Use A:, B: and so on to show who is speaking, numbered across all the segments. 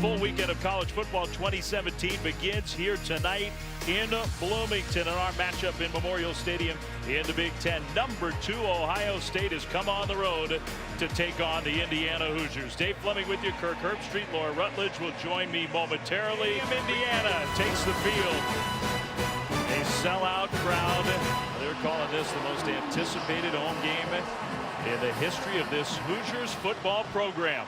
A: full weekend of college football 2017 begins here tonight in Bloomington. And our matchup in Memorial Stadium in the Big Ten. Number 2 Ohio State has come on the road to take on the Indiana Hoosiers. Dave Fleming with you. Kirk Herbstreit, Laura Rutledge will join me momentarily. Indiana takes the field. A sellout crowd. They're calling this the most anticipated home game in the history of this Hoosiers football program.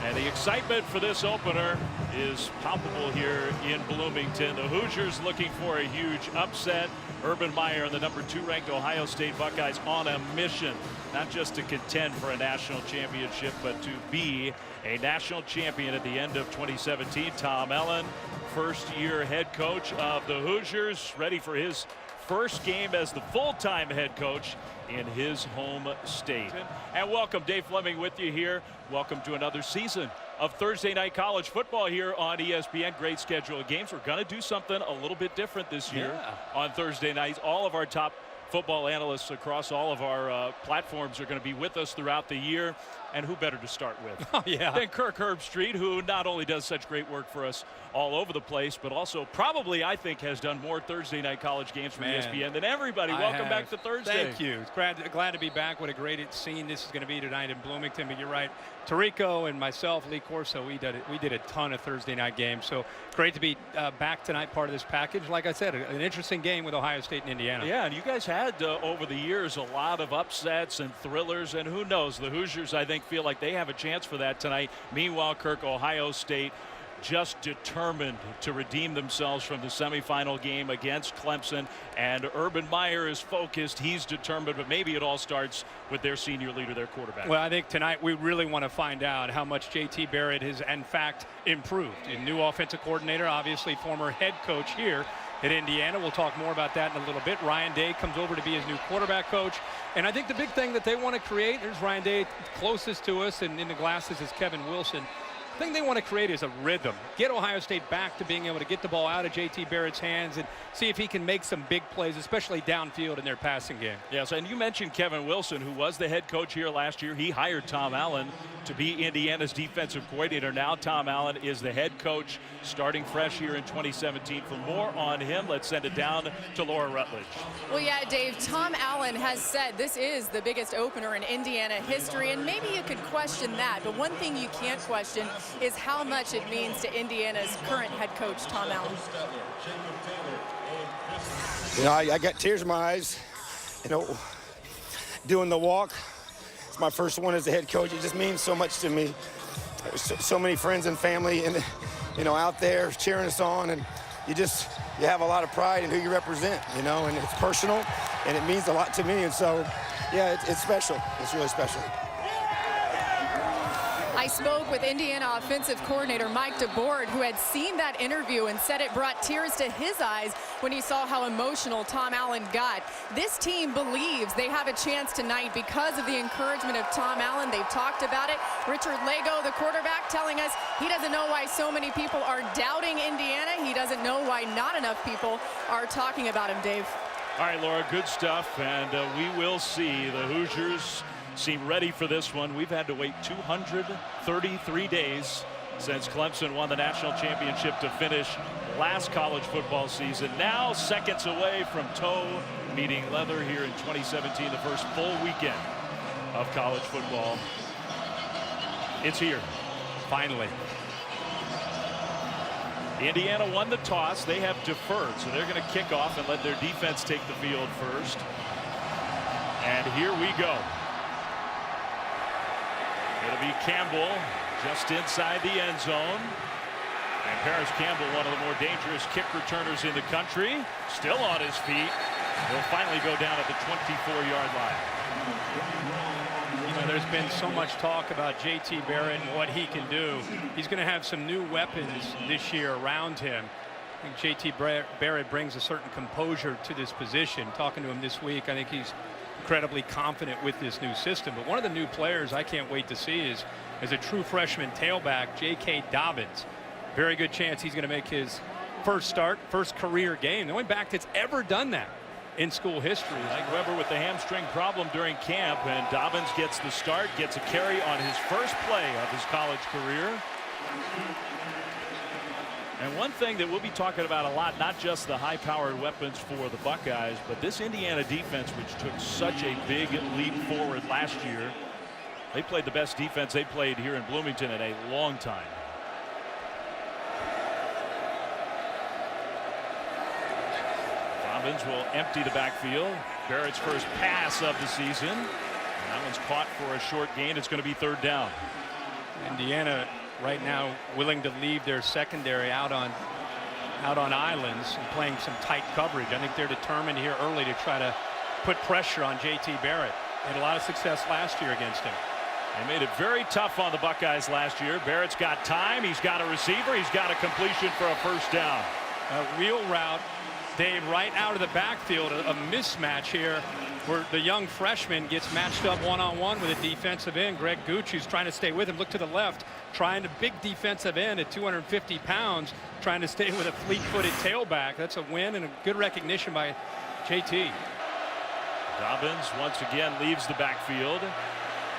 A: And the excitement for this opener is palpable here in Bloomington. The Hoosiers looking for a huge upset. Urban Meyer and the number 2 ranked Ohio State Buckeyes on a mission, not just to contend for a national championship, but to be a national champion at the end of 2017. Tom Allen, first-year head coach of the Hoosiers, ready for his first game as the full-time head coach in his home state. And welcome, Dave Fleming with you here. Welcome to another season of Thursday night college football here on ESPN. Great schedule of games. We're going to do something a little bit different this year on Thursday nights. All of our top football analysts across all of our platforms are going to be with us throughout the year. And who better to start with than Kirk Herbstreit, who not only does such great work for us all over the place, but also probably, I think, has done more Thursday night college games for ESPN than everybody. Welcome back to Thursday.
B: Thank you. Glad to be back. What a great scene this is going to be tonight in Bloomington. But you're right, Tarico and myself, Lee Corso, we did a ton of Thursday night games. So great to be back tonight, part of this package. Like I said, an interesting game with Ohio State and Indiana.
A: Yeah, and you guys had over the years a lot of upsets and thrillers, and who knows, the Hoosiers, I think, feel like they have a chance for that tonight. Meanwhile, Kirk, Ohio State just determined to redeem themselves from the semifinal game against Clemson, and Urban Meyer is focused. He's determined, but maybe it all starts with their senior leader, their quarterback.
B: Well, I think tonight we really want to find out how much J.T. Barrett has, in fact, improved. A new offensive coordinator, obviously former head coach here at Indiana. We'll talk more about that in a little bit. Ryan Day comes over to be his new quarterback coach. And I think the big thing that they want to create, there's Ryan Day closest to us, and in the glasses is Kevin Wilson. The thing they want to create is a rhythm. Get Ohio State back to being able to get the ball out of J.T. Barrett's hands and see if he can make some big plays, especially downfield in their passing game.
A: Yes, and you mentioned Kevin Wilson, who was the head coach here last year. He hired Tom Allen to be Indiana's defensive coordinator. Now Tom Allen is the head coach starting fresh here in 2017. For more on him, let's send it down to Laura Rutledge.
C: Well, yeah, Dave, Tom Allen has said this is the biggest opener in Indiana history, and maybe you could question that, but one thing you can't question is how much it means to Indiana's current head coach, Tom Allen.
D: You know, I got tears in my eyes, you know, doing the walk. It's my first one as a head coach. It just means so much to me. There's so many friends and family, and you know, out there cheering us on, and you have a lot of pride in who you represent, you know, and it's personal, and it means a lot to me, and so, yeah, it's special. It's really special.
C: I spoke with Indiana offensive coordinator Mike DeBoard, who had seen that interview and said it brought tears to his eyes when he saw how emotional Tom Allen got. This team believes they have a chance tonight because of the encouragement of Tom Allen. They've talked about it. Richard Lagow, the quarterback, telling us he doesn't know why so many people are doubting Indiana. He doesn't know why not enough people are talking about him, Dave.
A: All right, Laura, good stuff, and we will see. The Hoosiers seem ready for this one. We've had to wait 233 days since Clemson won the national championship to finish last college football season. Now seconds away from toe meeting leather here in 2017, the first full weekend of college football. It's here, finally. Indiana won the toss. They have deferred, so they're going to kick off and let their defense take the field first. And here we go. It'll be Campbell just inside the end zone. And Paris Campbell, one of the more dangerous kick returners in the country, still on his feet. He'll finally go down at the 24-yard line.
B: You know, there's been so much talk about J.T. Barrett and what he can do. He's going to have some new weapons this year around him. I think J.T. Barrett brings a certain composure to this position. Talking to him this week, I think he's incredibly confident with this new system. But one of the new players I can't wait to see is a true freshman tailback, J.K. Dobbins. Very good chance he's going to make his first start, first career game. The only back that's ever done that in school history.
A: Like Weber with the hamstring problem during camp, and Dobbins gets the start, gets a carry on his first play of his college career. And one thing that we'll be talking about a lot, not just the high-powered weapons for the Buckeyes, but this Indiana defense, which took such a big leap forward last year. They played the best defense they played here in Bloomington in a long time. Dobbins will empty the backfield. Barrett's first pass of the season. And that one's caught for a short gain. It's going to be 3rd down.
B: Indiana right now willing to leave their secondary out on islands and playing some tight coverage. I think they're determined here early to try to put pressure on JT Barrett. They had a lot of success last year against him.
A: They made it very tough on the Buckeyes last year. Barrett's got time. He's got a receiver. He's got a completion for a 1st down.
B: A wheel route, Dave, right out of the backfield. A mismatch here where the young freshman gets matched up one-on-one with a defensive end. Greg Gooch, who's trying to stay with him. Look to the left, trying to big defensive end at 250 pounds, trying to stay with a fleet-footed tailback. That's a win and a good recognition by JT.
A: Dobbins once again leaves the backfield.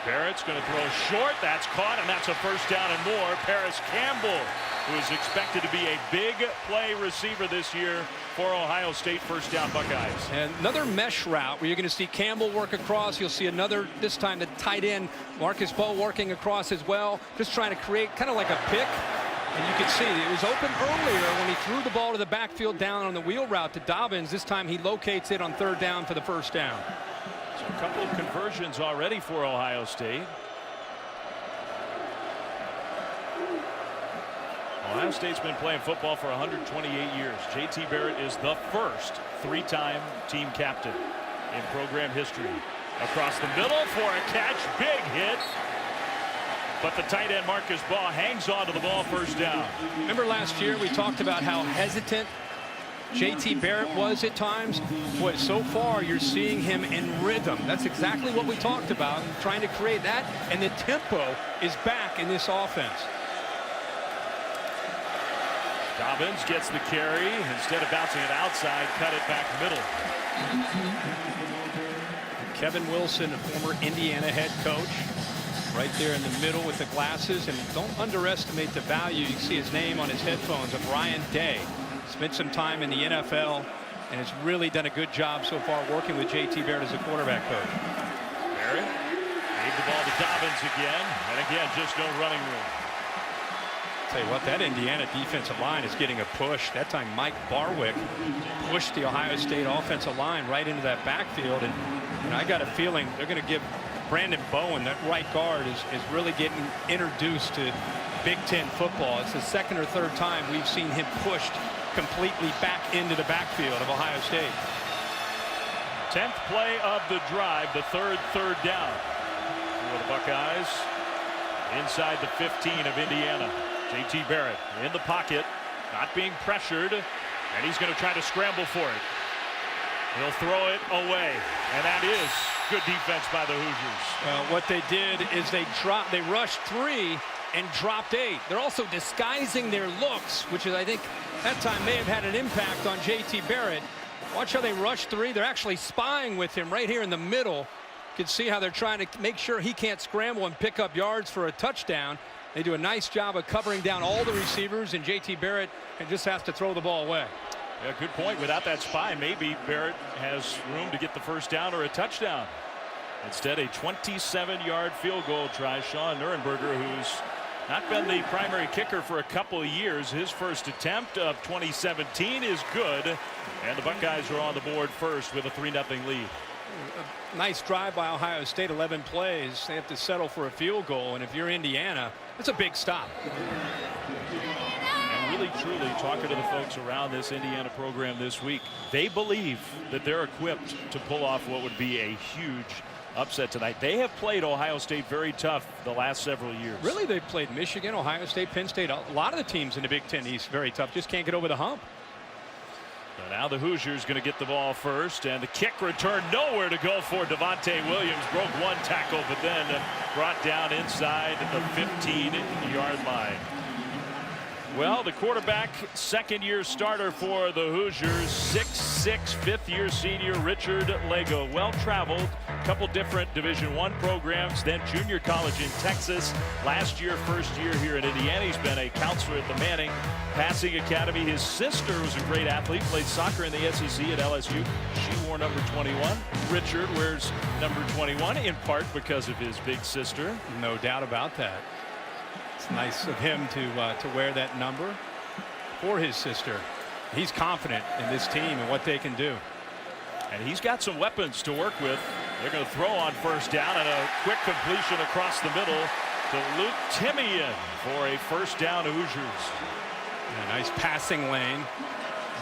A: Barrett's going to throw short. That's caught, and that's a 1st down and more. Paris Campbell, who is expected to be a big play receiver this year for Ohio State. 1st down Buckeyes.
B: And another mesh route where you're going to see Campbell work across. You'll see another, this time the tight end Marcus Bowe working across as well, just trying to create kind of like a pick. And you can see it was open earlier when he threw the ball to the backfield down on the wheel route to Dobbins. This time he locates it on 3rd down for the 1st down.
A: So a couple of conversions already for Ohio State. Ohio State's been playing football for 128 years. JT Barrett is the first 3-time team captain in program history. Across the middle for a catch. Big hit. But the tight end Marcus Bowe hangs on to the ball. 1st down.
B: Remember last year we talked about how hesitant JT Barrett was at times. Boy, so far you're seeing him in rhythm. That's exactly what we talked about, trying to create that, and the tempo is back in this offense.
A: Dobbins gets the carry. Instead of bouncing it outside, cut it back middle.
B: Kevin Wilson, a former Indiana head coach, right there in the middle with the glasses. And don't underestimate the value. You see his name on his headphones of Ryan Day. Spent some time in the NFL and has really done a good job so far working with JT Barrett as a quarterback coach.
A: Barrett gave the ball to Dobbins again, and again just no running room.
B: Tell you what, that Indiana defensive line is getting a push. That time Mike Barwick pushed the Ohio State offensive line right into that backfield, and I got a feeling they're going to give Brandon Bowen, that right guard, is really getting introduced to Big Ten football. It's the 2nd or 3rd time we've seen him pushed completely back into the backfield of Ohio State.
A: 10th play of the drive, the 3rd down for the Buckeyes inside the 15 of Indiana. JT Barrett in the pocket, not being pressured, and he's going to try to scramble for it. He'll throw it away, and that is good defense by the Hoosiers.
B: What they did is they rushed 3 and dropped 8. They're also disguising their looks, which is, I think, that time may have had an impact on JT Barrett. Watch how they rush 3. They're actually spying with him right here in the middle. You can see how they're trying to make sure he can't scramble and pick up yards for a touchdown. They do a nice job of covering down all the receivers, and JT Barrett just has to throw the ball away.
A: Yeah, good point. Without that spy, maybe Barrett has room to get the 1st down or a touchdown. Instead, a 27-yard field goal try. Sean Nurenberger, who's not been the primary kicker for a couple of years. His first attempt of 2017 is good, and the Buckeyes are on the board first with a 3-0 lead.
B: A nice drive by Ohio State, 11 plays. They have to settle for a field goal, and if you're Indiana, it's a big stop.
A: And really, truly, talking to the folks around this Indiana program this week, they believe that they're equipped to pull off what would be a huge upset tonight. They have played Ohio State very tough the last several years.
B: Really, they've played Michigan, Ohio State, Penn State. A lot of the teams in the Big Ten East very tough. Just can't get over the hump.
A: So now the Hoosiers going to get the ball first, and the kick return nowhere to go for Devontae Williams. Broke one tackle, but then brought down inside the 15-yard line. Well, the quarterback, second-year starter for the Hoosiers, 6'6", fifth-year senior Richard Lagow. Well-traveled, couple different Division I programs, then junior college in Texas. Last year, first year here in Indiana. He's been a counselor at the Manning Passing Academy. His sister was a great athlete, played soccer in the SEC at LSU. She wore number 21. Richard wears number 21, in part because of his big sister.
B: No doubt about that. It's nice of him to wear that number for his sister. He's confident in this team and what they can do.
A: And he's got some weapons to work with. They're going to throw on first down, and a quick completion across the middle to Luke Timian for a first down Hoosiers.
B: A nice passing lane.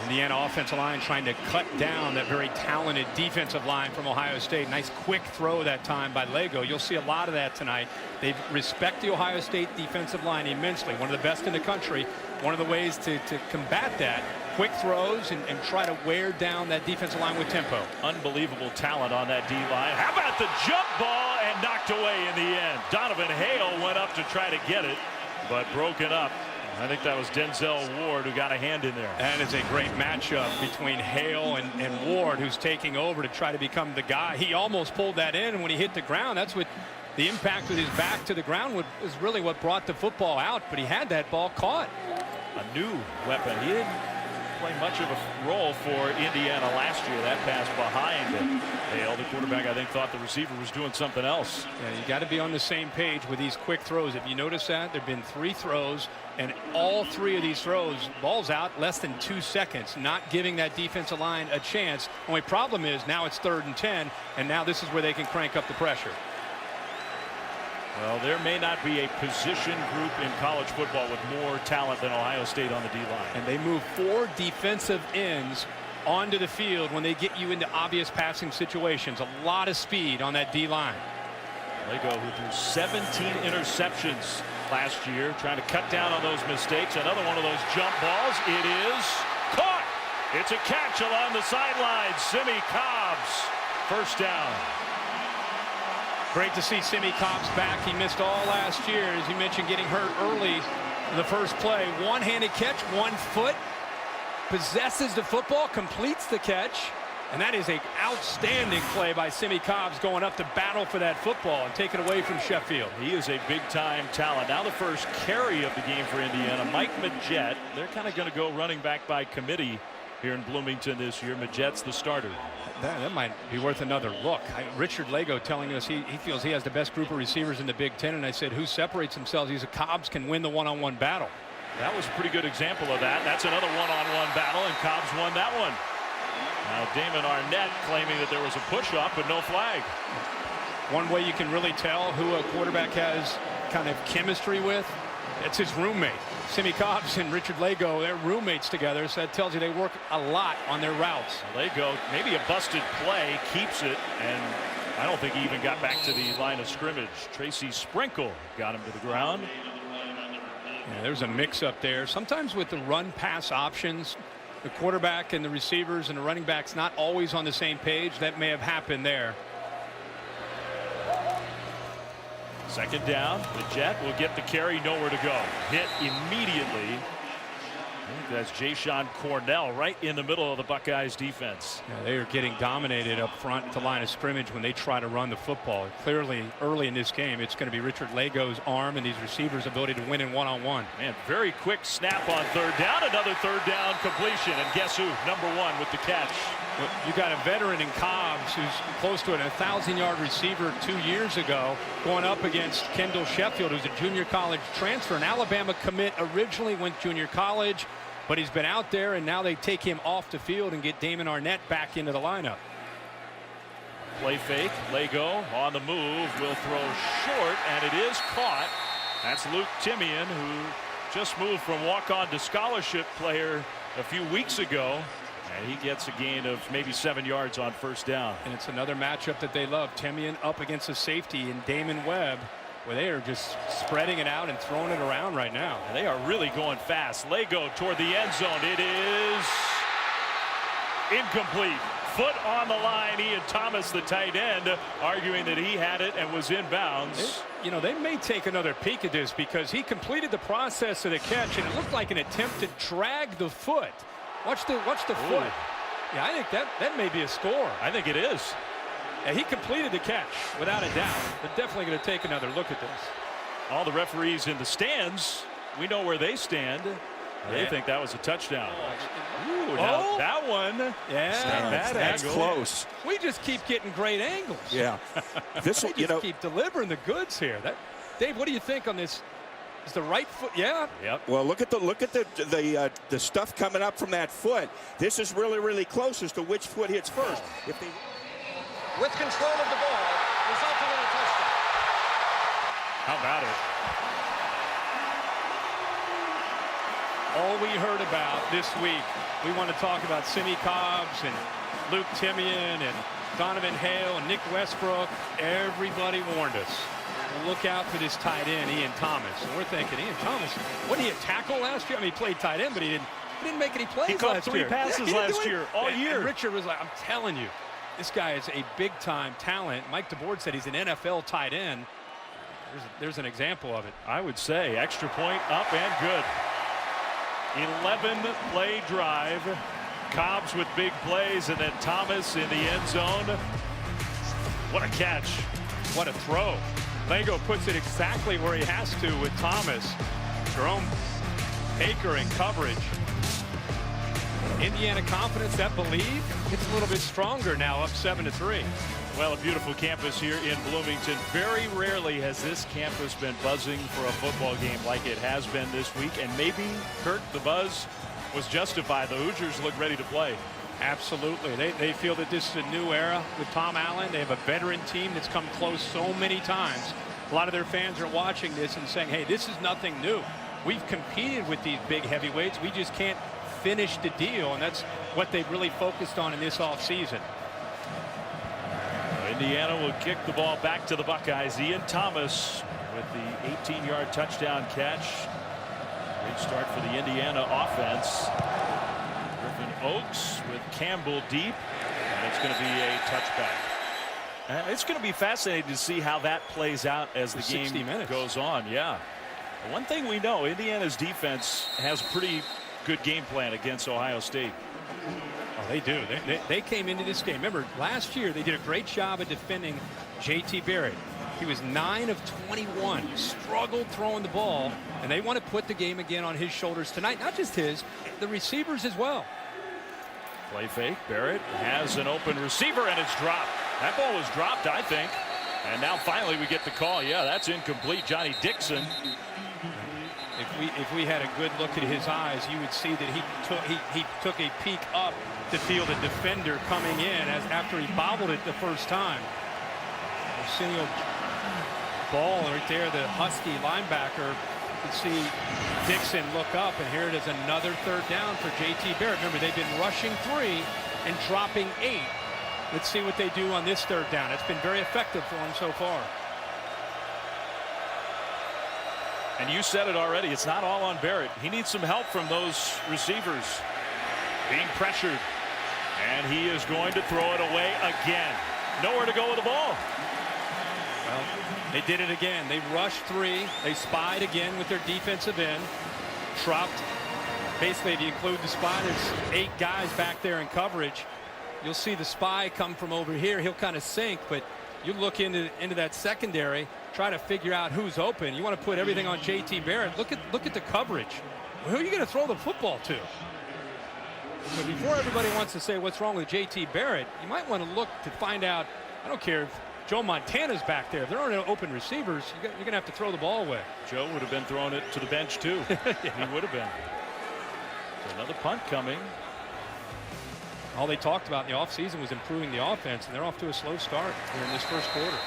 B: Indiana offensive line trying to cut down that very talented defensive line from Ohio State. Nice quick throw that time by Lagow. You'll see a lot of that tonight. They respect the Ohio State defensive line immensely. One of the best in the country. One of the ways to combat that, quick throws and try to wear down that defensive line with tempo.
A: Unbelievable talent on that D-line. How about the jump ball, and knocked away in the end. Donovan Hale went up to try to get it, but broken up. I think that was Denzel Ward who got a hand in there.
B: That is a great matchup between Hale and Ward, who's taking over to try to become the guy. He almost pulled that in, and when he hit the ground, that's what the impact with his back to the ground was really what brought the football out. But he had that ball caught.
A: A new weapon. He didn't play much of a role for Indiana last year. That pass behind Hale, the quarterback, I think thought the receiver was doing something else.
B: Yeah, you got to be on the same page with these quick throws. If you notice that, there have been 3 throws, and all 3 of these throws, balls out less than 2 seconds, not giving that defensive line a chance. Only problem is now it's 3rd and 10, and now this is where they can crank up the pressure.
A: Well, there may not be a position group in college football with more talent than Ohio State on the D-line.
B: And they move 4 defensive ends onto the field when they get you into obvious passing situations. A lot of speed on that D-line.
A: Lagow, who threw 17 interceptions last year, trying to cut down on those mistakes. Another one of those jump balls. It is caught. It's a catch along the sidelines. Simmie Cobbs, first down.
B: Great to see Simmie Cobbs back. He missed all last year, as you mentioned, getting hurt early in the first play. One-handed catch, 1 foot, possesses the football, completes the catch, and that is an outstanding play by Simmie Cobbs, going up to battle for that football and take it away from Sheffield.
A: He is a big-time talent. Now the first carry of the game for Indiana. Mike Majette. They're kind of going to go running back by committee here in Bloomington this year. Majette's the starter.
B: That might be worth another look. Richard Lagow telling us he feels he has the best group of receivers in the Big Ten, and I said, who separates themselves? He said Cobbs can win the one-on-one battle.
A: That was a pretty good example of that. That's another one-on-one battle, and Cobbs won that one. Now Damon Arnett claiming that there was a push-up, but no flag.
B: One way you can really tell who a quarterback has kind of chemistry with, it's his roommate. Simmie Cobbs and Richard Lagow, they're roommates together, so that tells you they work a lot on their routes.
A: Lagow, maybe a busted play, keeps it, and I don't think he even got back to the line of scrimmage. Tracy Sprinkle got him to the ground.
B: Yeah, there's a mix-up there. Sometimes with the run-pass options, the quarterback and the receivers and the running backs not always on the same page. That may have happened there.
A: Second down. The Jet will get the carry, nowhere to go. Hit immediately. I think that's Jayshon Cornell right in the middle of the Buckeyes defense.
B: Yeah, they are getting dominated up front at the line of scrimmage when they try to run the football. Clearly early in this game it's going to be Richard Lagow's arm and these receivers' ability to win in one-on-one.
A: Man, very quick snap on third down. Another third down completion, and guess who? Number 1 with the catch.
B: Well, you got a veteran in Cobbs who's close to an 1,000-yard receiver 2 years ago, going up against Kendall Sheffield, who's a junior college transfer. An Alabama commit, originally went junior college, but he's been out there, and now they take him off the field and get Damon Arnett back into the lineup.
A: Play fake. Lagow on the move, will throw short, and it is caught. That's Luke Timian, who just moved from walk-on to scholarship player a few weeks ago. And he gets a gain of maybe 7 yards on first down.
B: And it's another matchup that they love. Timian up against a safety in Damon Webb, where they are just spreading it out and throwing it around right now.
A: And they are really going fast. Lagow toward the end zone. It is incomplete. foot on the line. Ian Thomas, the tight end, arguing that he had it and was in bounds.
B: You know, they may take another peek at this because he completed the process of the catch, and it looked like an attempt to drag the foot. Watch the foot. Yeah, I think that may be a score.
A: I think it is.
B: Yeah, he completed the catch without a doubt. They're definitely going to take another look at this.
A: All the referees in the stands, we know where they stand. They think that was a touchdown. Ooh, now that one.
B: Yeah,
E: that's close.
B: We just keep getting great angles.
E: Yeah. This will,
B: keep delivering the goods here. Dave, what do you think on this? Is the right foot? Yeah.
A: Yep.
E: Well, look at the stuff coming up from that foot. This is really close as to which foot hits first. If they
F: with control of the ball, resulting in a touchdown.
A: How about it?
B: All we heard about this week, we want to talk about Simmie Cobbs and Luke Timian and Donovan Hale and Nick Westbrook. Everybody warned us. Look out for this tight end, Ian Thomas. And we're thinking, Ian Thomas, what did he tackle last year? I mean, he played tight end, but he didn't make any plays last year.
A: He caught 3 passes last year, all year.
B: And Richard was like, I'm telling you, this guy is a big-time talent. Mike DeBoard said he's an NFL tight end. There's an example of it.
A: I would say extra point up and good. 11-play drive. Cobbs with big plays, and then Thomas in the end zone. What a catch.
B: What a throw. Lagow puts it exactly where he has to with Thomas. Jerome Baker in coverage. Indiana confidence, that believe, it's a little bit stronger now, up 7-3.
A: Well, a beautiful campus here in Bloomington. Very rarely has this campus been buzzing for a football game like it has been this week. And maybe, Kurt, the buzz was justified. The Hoosiers look ready to play.
B: Absolutely. They feel that this is a new era with Tom Allen. They have a veteran team that's come close so many times. A lot of their fans are watching this and saying, hey, this is nothing new. We've competed with these big heavyweights. We just can't finish the deal, and that's what they've really focused on in this offseason.
A: Indiana will kick the ball back to the Buckeyes. Ian Thomas with the 18-yard touchdown catch. Great start for the Indiana offense. Oaks with Campbell deep, and it's going to be a touchback. It's going to be fascinating to see how that plays out as the game goes on. Yeah. One thing we know, Indiana's defense has a pretty good game plan against Ohio State.
B: Oh, they do. They came into this game. Remember, last year they did a great job of defending J.T. Barrett. He was 9 of 21, struggled throwing the ball, and they want to put the game again on his shoulders tonight. Not just his, the receivers as well.
A: Play fake. Barrett has an open receiver, and it's dropped. That ball was dropped, I think. And now finally we get the call. Yeah, that's incomplete. Johnny Dixon.
B: If we had a good look at his eyes, you would see that he took a peek up to feel the defender coming in after he bobbled it the first time. Arsenio Ball right there, the Husky linebacker. You see Dixon look up, and here it is, another third down for J.T. Barrett. Remember, they've been rushing 3 and dropping 8. Let's see what they do on this third down. It's been very effective for them so far.
A: And you said it already. It's not all on Barrett. He needs some help from those receivers. Being pressured. And he is going to throw it away again. Nowhere to go with the ball.
B: Well, they did it again. They rushed 3. They spied again with their defensive end. Dropped. Basically, if you include the spy, there's 8 guys back there in coverage. You'll see the spy come from over here. He'll kind of sink, but you look into that secondary, try to figure out who's open. You want to put everything on J.T. Barrett. Look at the coverage. Who are you going to throw the football to? So before everybody wants to say what's wrong with J.T. Barrett, you might want to look to find out. I don't care if Joe Montana's back there. If there aren't no open receivers, you're going to have to throw the ball away.
A: Joe would have been throwing it to the bench too. Yeah. He would have been. So another punt coming.
B: All they talked about in the offseason was improving the offense, and they're off to a slow start here in this first quarter.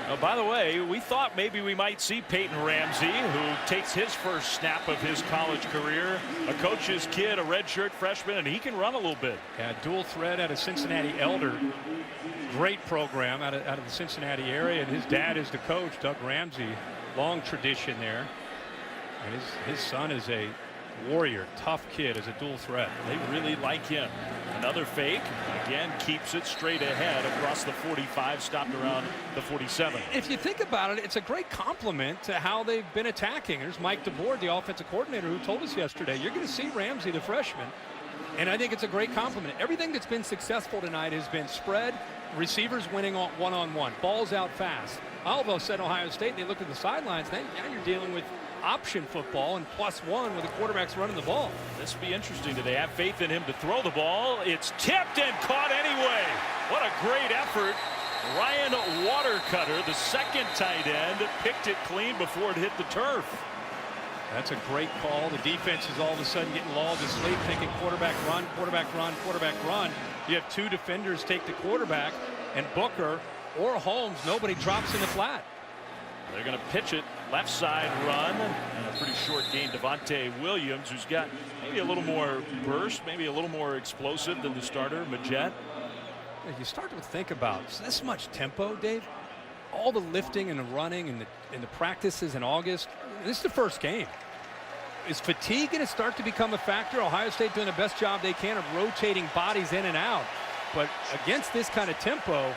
A: Oh, by the way, we thought maybe we might see Peyton Ramsey, who takes his first snap of his college career. A coach's kid, a redshirt freshman, and he can run a little bit.
B: Yeah, dual threat out of Cincinnati Elder. Great program out of the Cincinnati area, and his dad is the coach, Doug Ramsey. Long tradition there. And his son is a warrior, tough kid as a dual threat.
A: They really like him. Another fake. Again, keeps it straight ahead across the 45, stopped around the 47.
B: If you think about it, it's a great compliment to how they've been attacking. There's Mike DeBoer, the offensive coordinator, who told us yesterday, you're going to see Ramsey, the freshman. And I think it's a great compliment. Everything that's been successful tonight has been spread, receivers winning one-on-one, balls out fast. Alvo said Ohio State, they look at the sidelines, now you're dealing with option football and +1 with the quarterbacks running the ball.
A: This will be interesting. Do they have faith in him to throw the ball? It's tipped and caught anyway. What a great effort. Ryan Watercutter, the second tight end, picked it clean before it hit the turf.
B: That's a great call. The defense is all of a sudden getting lulled to sleep, thinking quarterback run, quarterback run, quarterback run. You have two defenders take the quarterback, and Booker or Holmes, nobody drops in the flat.
A: They're going to pitch it, left side run, and a pretty short gain. Devontae Williams, who's got maybe a little more burst, maybe a little more explosive than the starter, Majette.
B: You start to think about this much tempo, Dave. All the lifting and the running and the practices in August. This is the first game. Is fatigue going to start to become a factor? Ohio State doing the best job they can of rotating bodies in and out. But against this kind of tempo,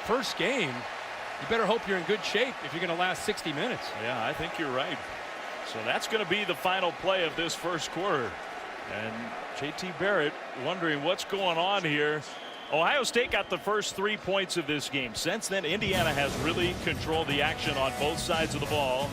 B: first game, you better hope you're in good shape if you're going to last 60 minutes.
A: Yeah, I think you're right. So that's going to be the final play of this first quarter. And JT Barrett wondering what's going on here. Ohio State got the first 3 points of this game. Since then, Indiana has really controlled the action on both sides of the ball.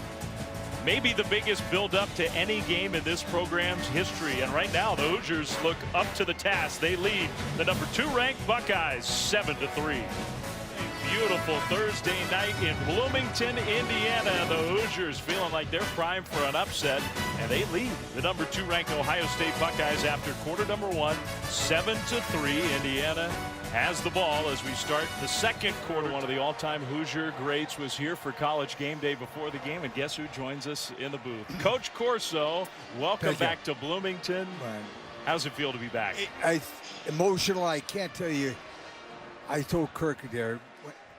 A: Maybe the biggest build-up to any game in this program's history. And right now, the Hoosiers look up to the task. They lead the number 2 ranked Buckeyes 7-3. A beautiful Thursday night in Bloomington, Indiana. The Hoosiers feeling like they're primed for an upset. And they lead the number 2 ranked Ohio State Buckeyes after quarter number 1, 7-3. Indiana has the ball as we start the second quarter. One of the all-time Hoosier greats was here for College Game Day before the game, and guess who joins us in the booth? Coach Corso, welcome back to Bloomington. How's it feel to be back?
G: Emotional, I can't tell you. I told Kirk there,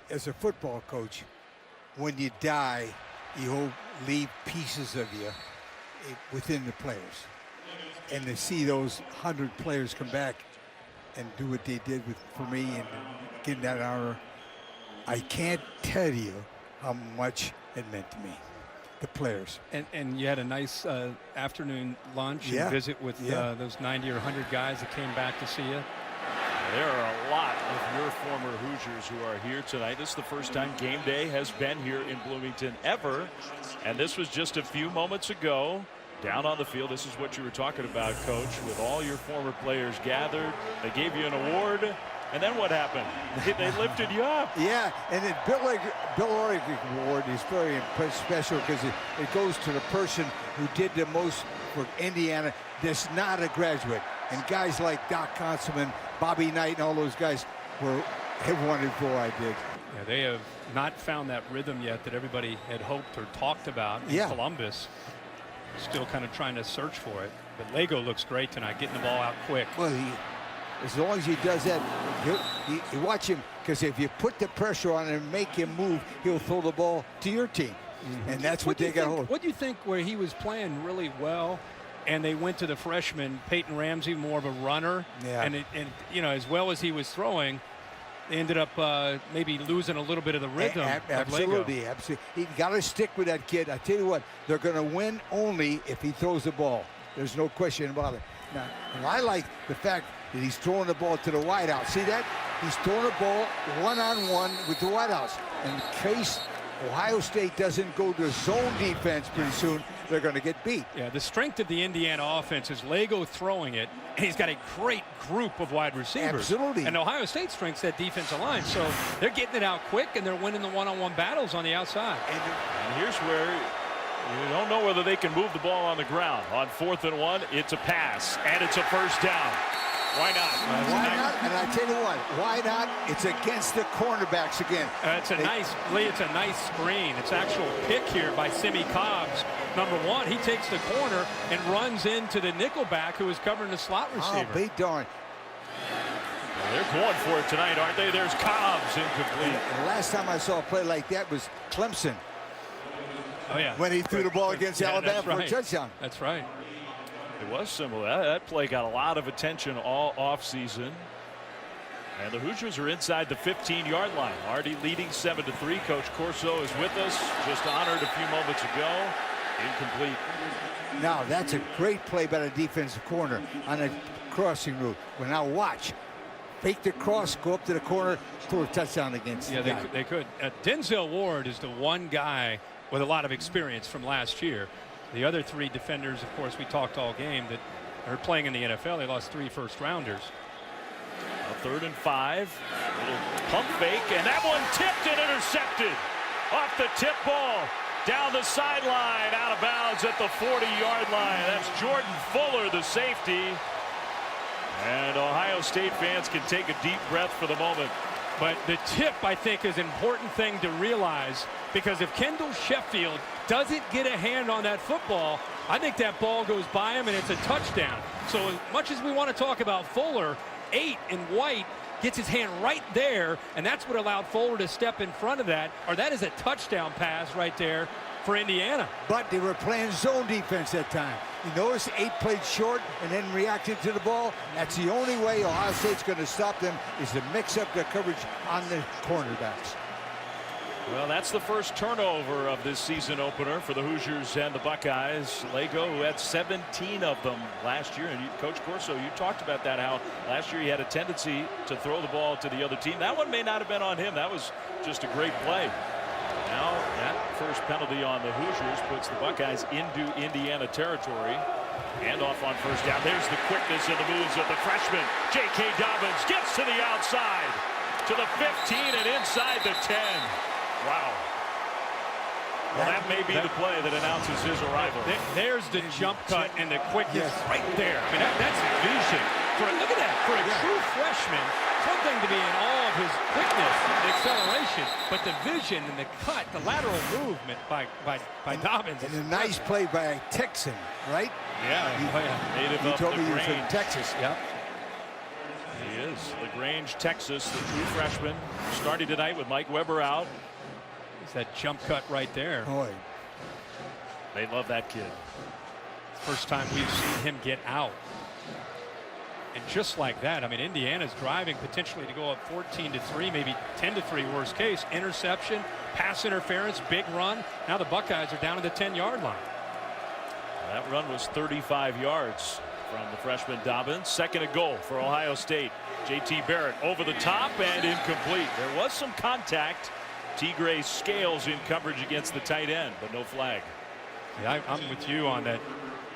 G: as a football coach, when you die, you leave pieces of you within the players. And to see those 100 players come back and do what they did for me and get that honor, I can't tell you how much it meant to me, the players.
B: And you had a nice afternoon lunch and visit with those 90 or 100 guys that came back to see you.
A: There are a lot of your former Hoosiers who are here tonight. This is the first time Game Day has been here in Bloomington ever. And this was just a few moments ago. Down on the field, this is what you were talking about, Coach, with all your former players gathered. They gave you an award, and then what happened? They lifted you up.
G: Yeah, and the Bill Orrig Award is very special because it goes to the person who did the most for Indiana that's not a graduate. And guys like Doc Conselman, Bobby Knight, and all those guys have wanted before I did.
B: Yeah, they have not found that rhythm yet that everybody had hoped or talked about in Columbus. Still kind of trying to search for it. But Lagow looks great tonight, getting the ball out quick.
G: Well, as long as he does that, you watch him, because if you put the pressure on him and make him move, he'll throw the ball to your team. And that's what they got to hold.
B: What do you think where he was playing really well and they went to the freshman, Peyton Ramsey, more of a runner?
G: Yeah.
B: And you know, as well as he was throwing, they ended up maybe losing a little bit of the rhythm.
G: Absolutely. He got to stick with that kid. I tell you what, they're going to win only if he throws the ball. There's no question about it. Now, and I like the fact that he's throwing the ball to the wideout. See that? He's throwing the ball one-on-one with the wideouts. In case Ohio State doesn't go to zone defense pretty soon, they're going to get beat.
B: Yeah, the strength of the Indiana offense is Lagow throwing it, and he's got a great group of wide receivers.
G: Absolutely.
B: And Ohio State's strength's that defensive line, so they're getting it out quick, and they're winning the one-on-one battles on the outside.
A: And here's where you don't know whether they can move the ball on the ground. On 4th and 1, it's a pass, and it's a first down. Why not?
G: Why not? And I tell you what, why not? It's against the cornerbacks again.
B: It's a nice screen. It's actual pick here by Simmie Cobbs. Number 1, he takes the corner and runs into the nickelback who is covering the slot receiver.
G: Oh, be darned.
A: Well, they're going for it tonight, aren't they? There's Cobbs, incomplete.
G: And the last time I saw a play like that was Clemson.
B: Oh, yeah.
G: When he threw the ball against Alabama for a touchdown.
B: That's right.
A: It was similar. That play got a lot of attention all offseason. And the Hoosiers are inside the 15-yard line. Already leading 7-3. Coach Corso is with us. Just honored a few moments ago. Incomplete.
G: Now, that's a great play by the defensive corner on a crossing route. Well, now watch. Fake the cross, go up to the corner, throw a touchdown against the guy.
B: They could. Denzel Ward is the one guy with a lot of experience from last year. The other 3 defenders, of course, we talked all game that are playing in the NFL. They lost 3 first-rounders.
A: 3rd and 5. Little pump fake, and that one tipped and intercepted. Off the tip ball. Down the sideline, out of bounds at the 40-yard line. That's Jordan Fuller, the safety. And Ohio State fans can take a deep breath for the moment.
B: But the tip, I think, is an important thing to realize, because if Kendall Sheffield doesn't get a hand on that football, I think that ball goes by him and it's a touchdown. So as much as we want to talk about Fuller, 8 in white gets his hand right there, and that's what allowed Fuller to step in front of that, or that is a touchdown pass right there for Indiana.
G: But they were playing zone defense that time. You notice 8 played short and then reacted to the ball. That's the only way Ohio State's going to stop them, is to mix up their coverage on the cornerbacks.
A: Well, that's the first turnover of this season opener for the Hoosiers and the Buckeyes. Lagow, who had 17 of them last year. And Coach Corso, you talked about that, how last year he had a tendency to throw the ball to the other team. That one may not have been on him. That was just a great play. Now that first penalty on the Hoosiers puts the Buckeyes into Indiana territory. And off on first down. There's the quickness of the moves of the freshman. J.K. Dobbins gets to the outside, to the 15 and inside the 10. Wow. Well, that may be the play that announces his arrival.
B: There's the jump cut and the quickness right there. I mean, that's vision. Look at that. For a true freshman, one thing to be in awe of his quickness and acceleration, but the vision and the cut, the lateral movement by Dobbins.
G: And a nice play by a Texan, right?
A: Yeah. Native
G: He
A: of
G: told me he was from
A: LaGrange.
G: Texas.
B: Yep.
A: He is. LaGrange, Texas, the true freshman. Starting tonight with Mike Weber out.
B: It's that jump cut right there.
G: Boy.
A: They love that kid.
B: First time we've seen him get out. And just like that, I mean, Indiana's driving potentially to go up 14-3, maybe 10-3 worst case. Interception, pass interference, big run. Now the Buckeyes are down to the 10-yard line.
A: That run was 35 yards from the freshman Dobbins. 2nd and goal for Ohio State. J.T. Barrett over the top and incomplete. There was some contact. T. Gray scales in coverage against the tight end, but no flag.
B: Yeah, I'm with you on that.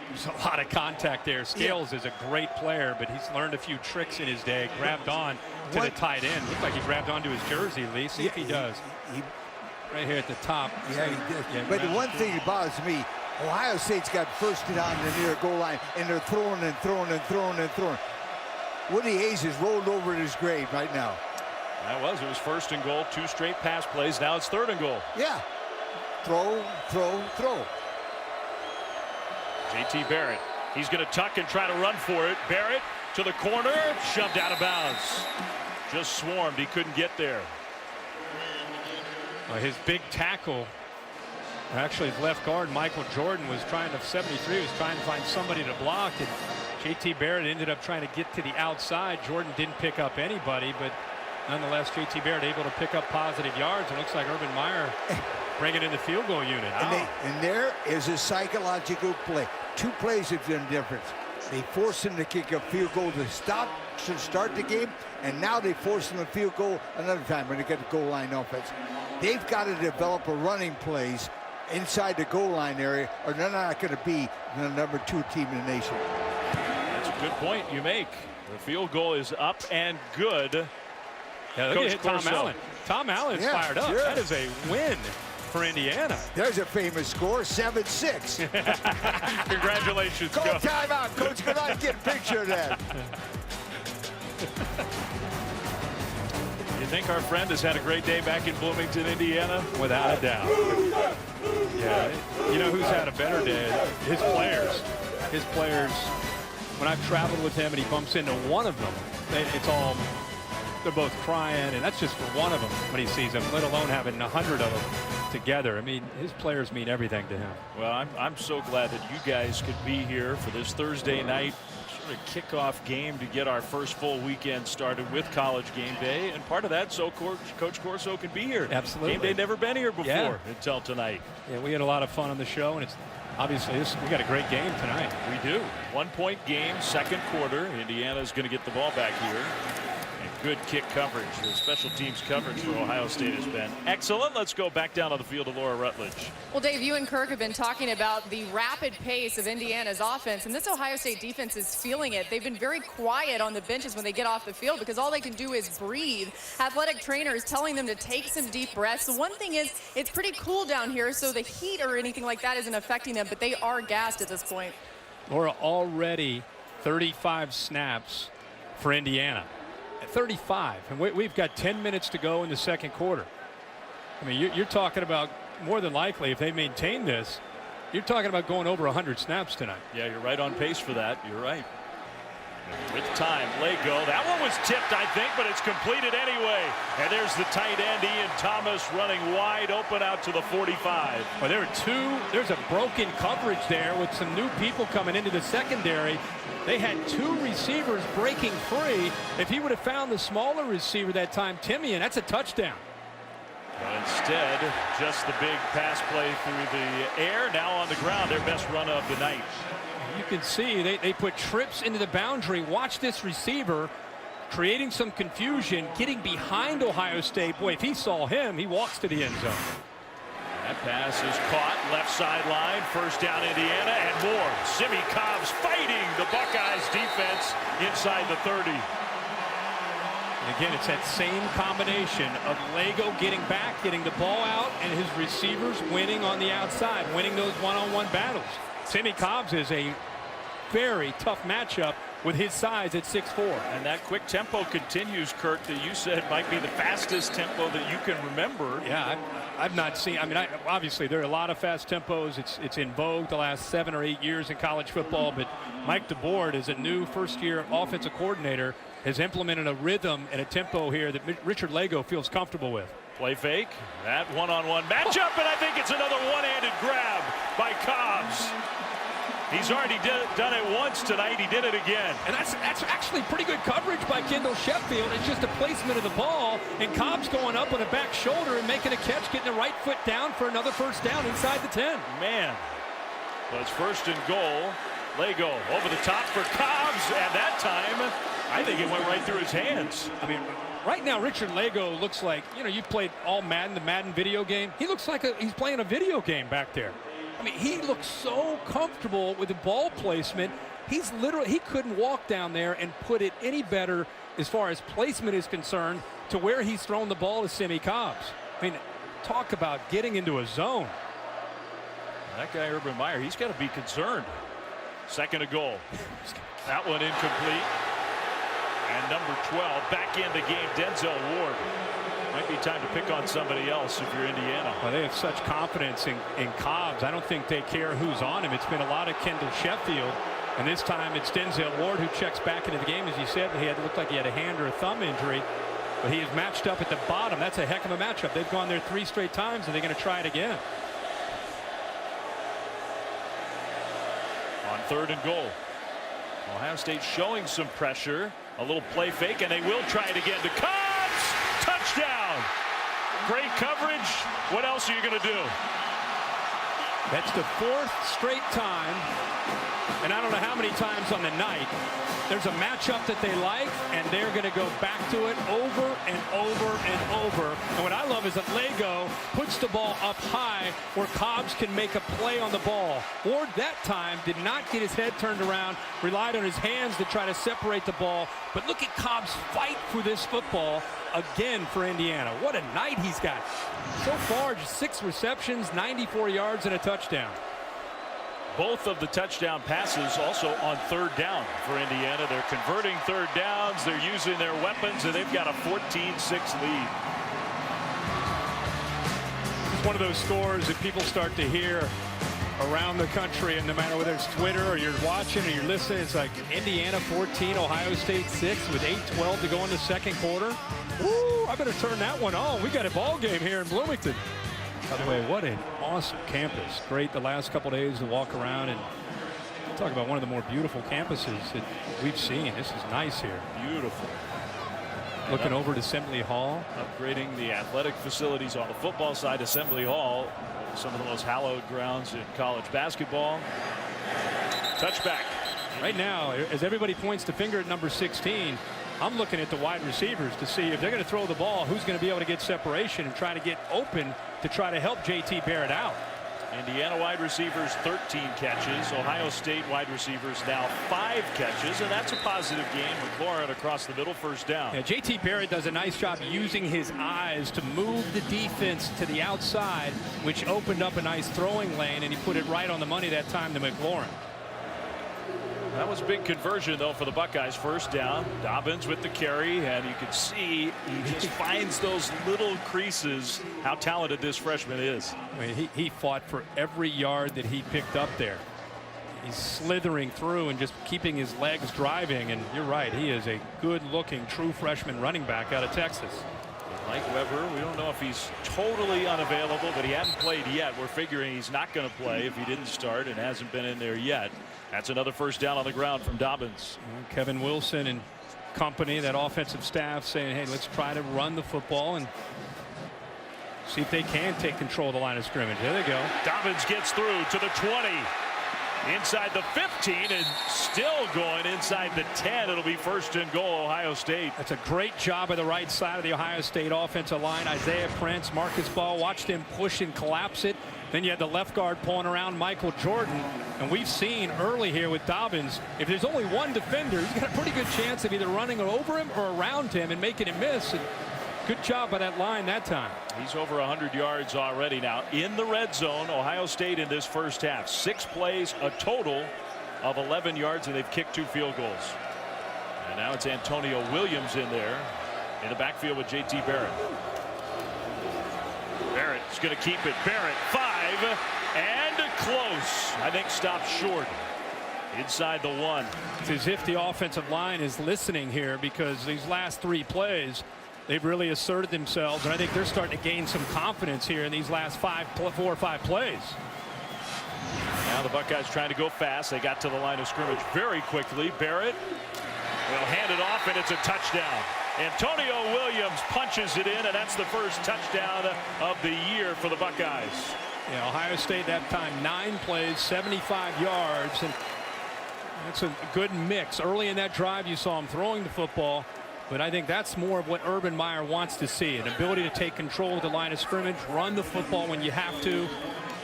B: There's a lot of contact there. Scales is a great player, but he's learned a few tricks in his day. Grabbed on to the tight end. Looked like he grabbed onto his jersey, Lee. See if he does. Right here at the top.
G: Yeah, he did. Yeah, but the one thing that bothers me, Ohio State's got first down in the near goal line, and they're throwing and throwing and throwing and throwing. Woody Hayes is rolled over in his grave right now.
A: It was 1st and goal, 2 straight pass plays. Now it's 3rd and goal.
G: Yeah. Throw, throw, throw.
A: J.T. Barrett. He's going to tuck and try to run for it. Barrett to the corner, shoved out of bounds. Just swarmed. He couldn't get there.
B: His big tackle, actually his left guard, Michael Jordan, was trying to, 73, was trying to find somebody to block, and J.T. Barrett ended up trying to get to the outside. Jordan didn't pick up anybody, but nonetheless, J.T. Barrett able to pick up positive yards. It looks like Urban Meyer bringing in the field goal unit.
G: And there is a psychological play. 2 plays have done difference. They forced him to kick a field goal to start the game, and now they force him a field goal another time when they get the goal line offense. They've got to develop a running plays inside the goal line area, or they're not going to be the number 2 team in the nation.
A: That's a good point you make. The field goal is up and good.
B: Yeah, look at Tom Allen. Tom Allen's fired up. Sure. That is a win for Indiana.
G: There's a famous score, 7-6.
A: Congratulations,
G: Call timeout, Coach. Could I get a picture of that?
A: You think our friend has had a great day back in Bloomington, Indiana?
B: Without a doubt. Yeah, you know who's had a better day? His players. His players, when I've traveled with him and he bumps into one of them, it's all they're both crying, and that's just for one of them when he sees them, let alone having 100 of them together. I mean, his players mean everything to him.
A: Well, I'm so glad that you guys could be here for this Thursday night sort of kickoff game to get our first full weekend started with College Game Day, and part of that so Coach Corso can be here.
B: Absolutely.
A: Game Day never been here before
B: Yeah.
A: until tonight.
B: Yeah, we had a lot of fun on the show, and it's obviously we got a great game tonight.
A: We do. 1-point game, second quarter. Indiana's going to get the ball back here. And good kick coverage. The special teams coverage for Ohio State has been excellent. Let's go back down on the field to Laura Rutledge.
C: Well, Dave, you and Kirk have been talking about the rapid pace of Indiana's offense, and this Ohio State defense is feeling it. They've been very quiet on the benches when they get off the field because all they can do is breathe. Athletic trainers telling them to take some deep breaths. The one thing is it's pretty cool down here, so the heat or anything like that isn't affecting them, but they are gassed at this point.
B: Laura, already 35 snaps for Indiana. 35, and we've got 10 minutes to go in the second quarter. I mean, you're talking about more than likely, if they maintain this, you're talking about going over 100 snaps tonight.
A: Yeah, you're right on pace for that. You're right. With time, Lagow. That one was tipped, I think, but it's completed anyway. And there's the tight end, Ian Thomas, running wide open out to the 45.
B: Well, there's a broken coverage there with some new people coming into the secondary. They had two receivers breaking free. If he would have found the smaller receiver that time, Simmie, and that's a touchdown.
A: But instead, just the big pass play through the air. Now on the ground, their best run of the night.
B: You can see they put trips into the boundary. Watch this receiver creating some confusion, getting behind Ohio State. Boy, if he saw him, he walks to the end zone.
A: That pass is caught left sideline. First down, Indiana, and more. Simmie Cobbs fighting the Buckeyes defense inside the 30.
B: And again, it's that same combination of Lagow getting back, getting the ball out, and his receivers winning on the outside, winning those one-on-one battles. Simmie Cobbs is a very tough matchup with his size at 6'4".
A: And that quick tempo continues, Kirk, that you said might be the fastest tempo that you can remember.
B: Yeah, I've not seen. I mean, obviously there are a lot of fast tempos. It's in vogue the last 7 or 8 years in college football. But Mike DeBoard, as a new first-year offensive coordinator, has implemented a rhythm and a tempo here that Richard Lagow feels comfortable with.
A: Play fake, that one-on-one matchup, and I think it's another one-handed grab by Cobbs. He's already done it once tonight. He did it again.
B: And that's actually pretty good coverage by Kendall Sheffield. It's just a placement of the ball, and Cobbs going up on a back shoulder and making a catch, getting the right foot down for another first down inside the 10.
A: Man, well, it's first and goal. Lagow over the top for Cobbs, and that time, I think it went right through his hands.
B: I mean, right now, Richard Lagow looks like, you played all Madden, the Madden video game. He looks like he's playing a video game back there. I mean, he looks so comfortable with the ball placement. He couldn't walk down there and put it any better as far as placement is concerned to where he's thrown the ball to Simmie Cobbs. I mean, talk about getting into a zone.
A: That guy, Urban Meyer, he's got to be concerned. Second and goal. That one incomplete. And number 12 back in the game, Denzel Ward. Might be time to pick on somebody else if you're Indiana.
B: Well, they have such confidence in Cobbs. I don't think they care who's on him. It's been a lot of Kendall Sheffield, and this time it's Denzel Ward who checks back into the game. As you said, looked like he had a hand or a thumb injury, but he is matched up at the bottom. That's a heck of a matchup. They've gone there 3 straight times, and they're going to try it again.
A: On third and goal, Ohio State showing some pressure. A little play fake, and they will try it again to Cobbs. Touchdown. Great coverage. What else are you going to do?
B: That's the 4th straight time, and I don't know how many times on the night. There's a matchup that they like, and they're going to go back to it over and over and over. And what I love is that Lagow puts the ball up high where Cobbs can make a play on the ball. Ward that time did not get his head turned around, relied on his hands to try to separate the ball. But look at Cobbs fight for this football again for Indiana. What a night he's got. So far, just 6 receptions, 94 yards, and a touchdown.
A: Both of the touchdown passes also on third down for Indiana. They're converting third downs. They're using their weapons, and they've got a 14-6 lead.
B: It's one of those scores that people start to hear around the country, and no matter whether it's Twitter or you're watching or you're listening, it's like Indiana 14, Ohio State 6 with 8:12 to go in the second quarter. Ooh, I better turn that one on. We got a ball game here in Bloomington. By the way, what an awesome campus. Great the last couple days to walk around and talk about one of the more beautiful campuses that we've seen. This is nice here.
A: Beautiful.
B: Looking over at Assembly Hall.
A: Upgrading the athletic facilities on the football side. Assembly Hall, some of the most hallowed grounds in college basketball. Touchback.
B: Right now, as everybody points the finger at number 16, I'm looking at the wide receivers to see if they're going to throw the ball, who's going to be able to get separation and try to get open to try to help JT Barrett out.
A: Indiana wide receivers 13 catches. Ohio State wide receivers now 5 catches, and that's a positive game. McLaurin across the middle, first down.
B: Yeah, JT Barrett does a nice job using his eyes to move the defense to the outside, which opened up a nice throwing lane, and he put it right on the money that time to McLaurin.
A: That was a big conversion, though, for the Buckeyes. First down. Dobbins with the carry, and you can see he just finds those little creases, how talented this freshman is.
B: I mean, he fought for every yard that he picked up there. He's slithering through and just keeping his legs driving, and you're right, he is a good-looking true freshman running back out of Texas.
A: Mike Weber, we don't know if he's totally unavailable, but he hasn't played yet. We're figuring he's not going to play if he didn't start and hasn't been in there yet. That's another first down on the ground from Dobbins.
B: Kevin Wilson and company, that offensive staff, saying, hey, let's try to run the football and see if they can take control of the line of scrimmage. There they go.
A: Dobbins gets through to the 20. Inside the 15 and still going inside the 10. It'll be first and goal, Ohio State.
B: That's a great job of the right side of the Ohio State offensive line. Isaiah Prince, Marcus Ball, watched him push and collapse it. Then you had the left guard pulling around Michael Jordan. And we've seen early here with Dobbins, if there's only one defender, he's got a pretty good chance of either running over him or around him and making him miss. And good job by that line that time.
A: He's over 100 yards already now in the red zone. Ohio State in this first half. 6 plays, a total of 11 yards, and they've kicked 2 field goals. And now it's Antonio Williams in there in the backfield with JT Barrett. Barrett's going to keep it. Barrett 5 and close. I think stopped short inside the 1.
B: It's as if the offensive line is listening here, because these last 3 plays, they've really asserted themselves, and I think they're starting to gain some confidence here in these last 4 or 5 plays.
A: Now the Buckeyes trying to go fast. They got to the line of scrimmage very quickly. Barrett will hand it off, and it's a touchdown. Antonio Williams punches it in, and that's the first touchdown of the year for the Buckeyes.
B: Yeah, Ohio State that time 9 plays, 75 yards, and that's a good mix. Early in that drive, you saw him throwing the football. But I think that's more of what Urban Meyer wants to see, an ability to take control of the line of scrimmage, run the football when you have to.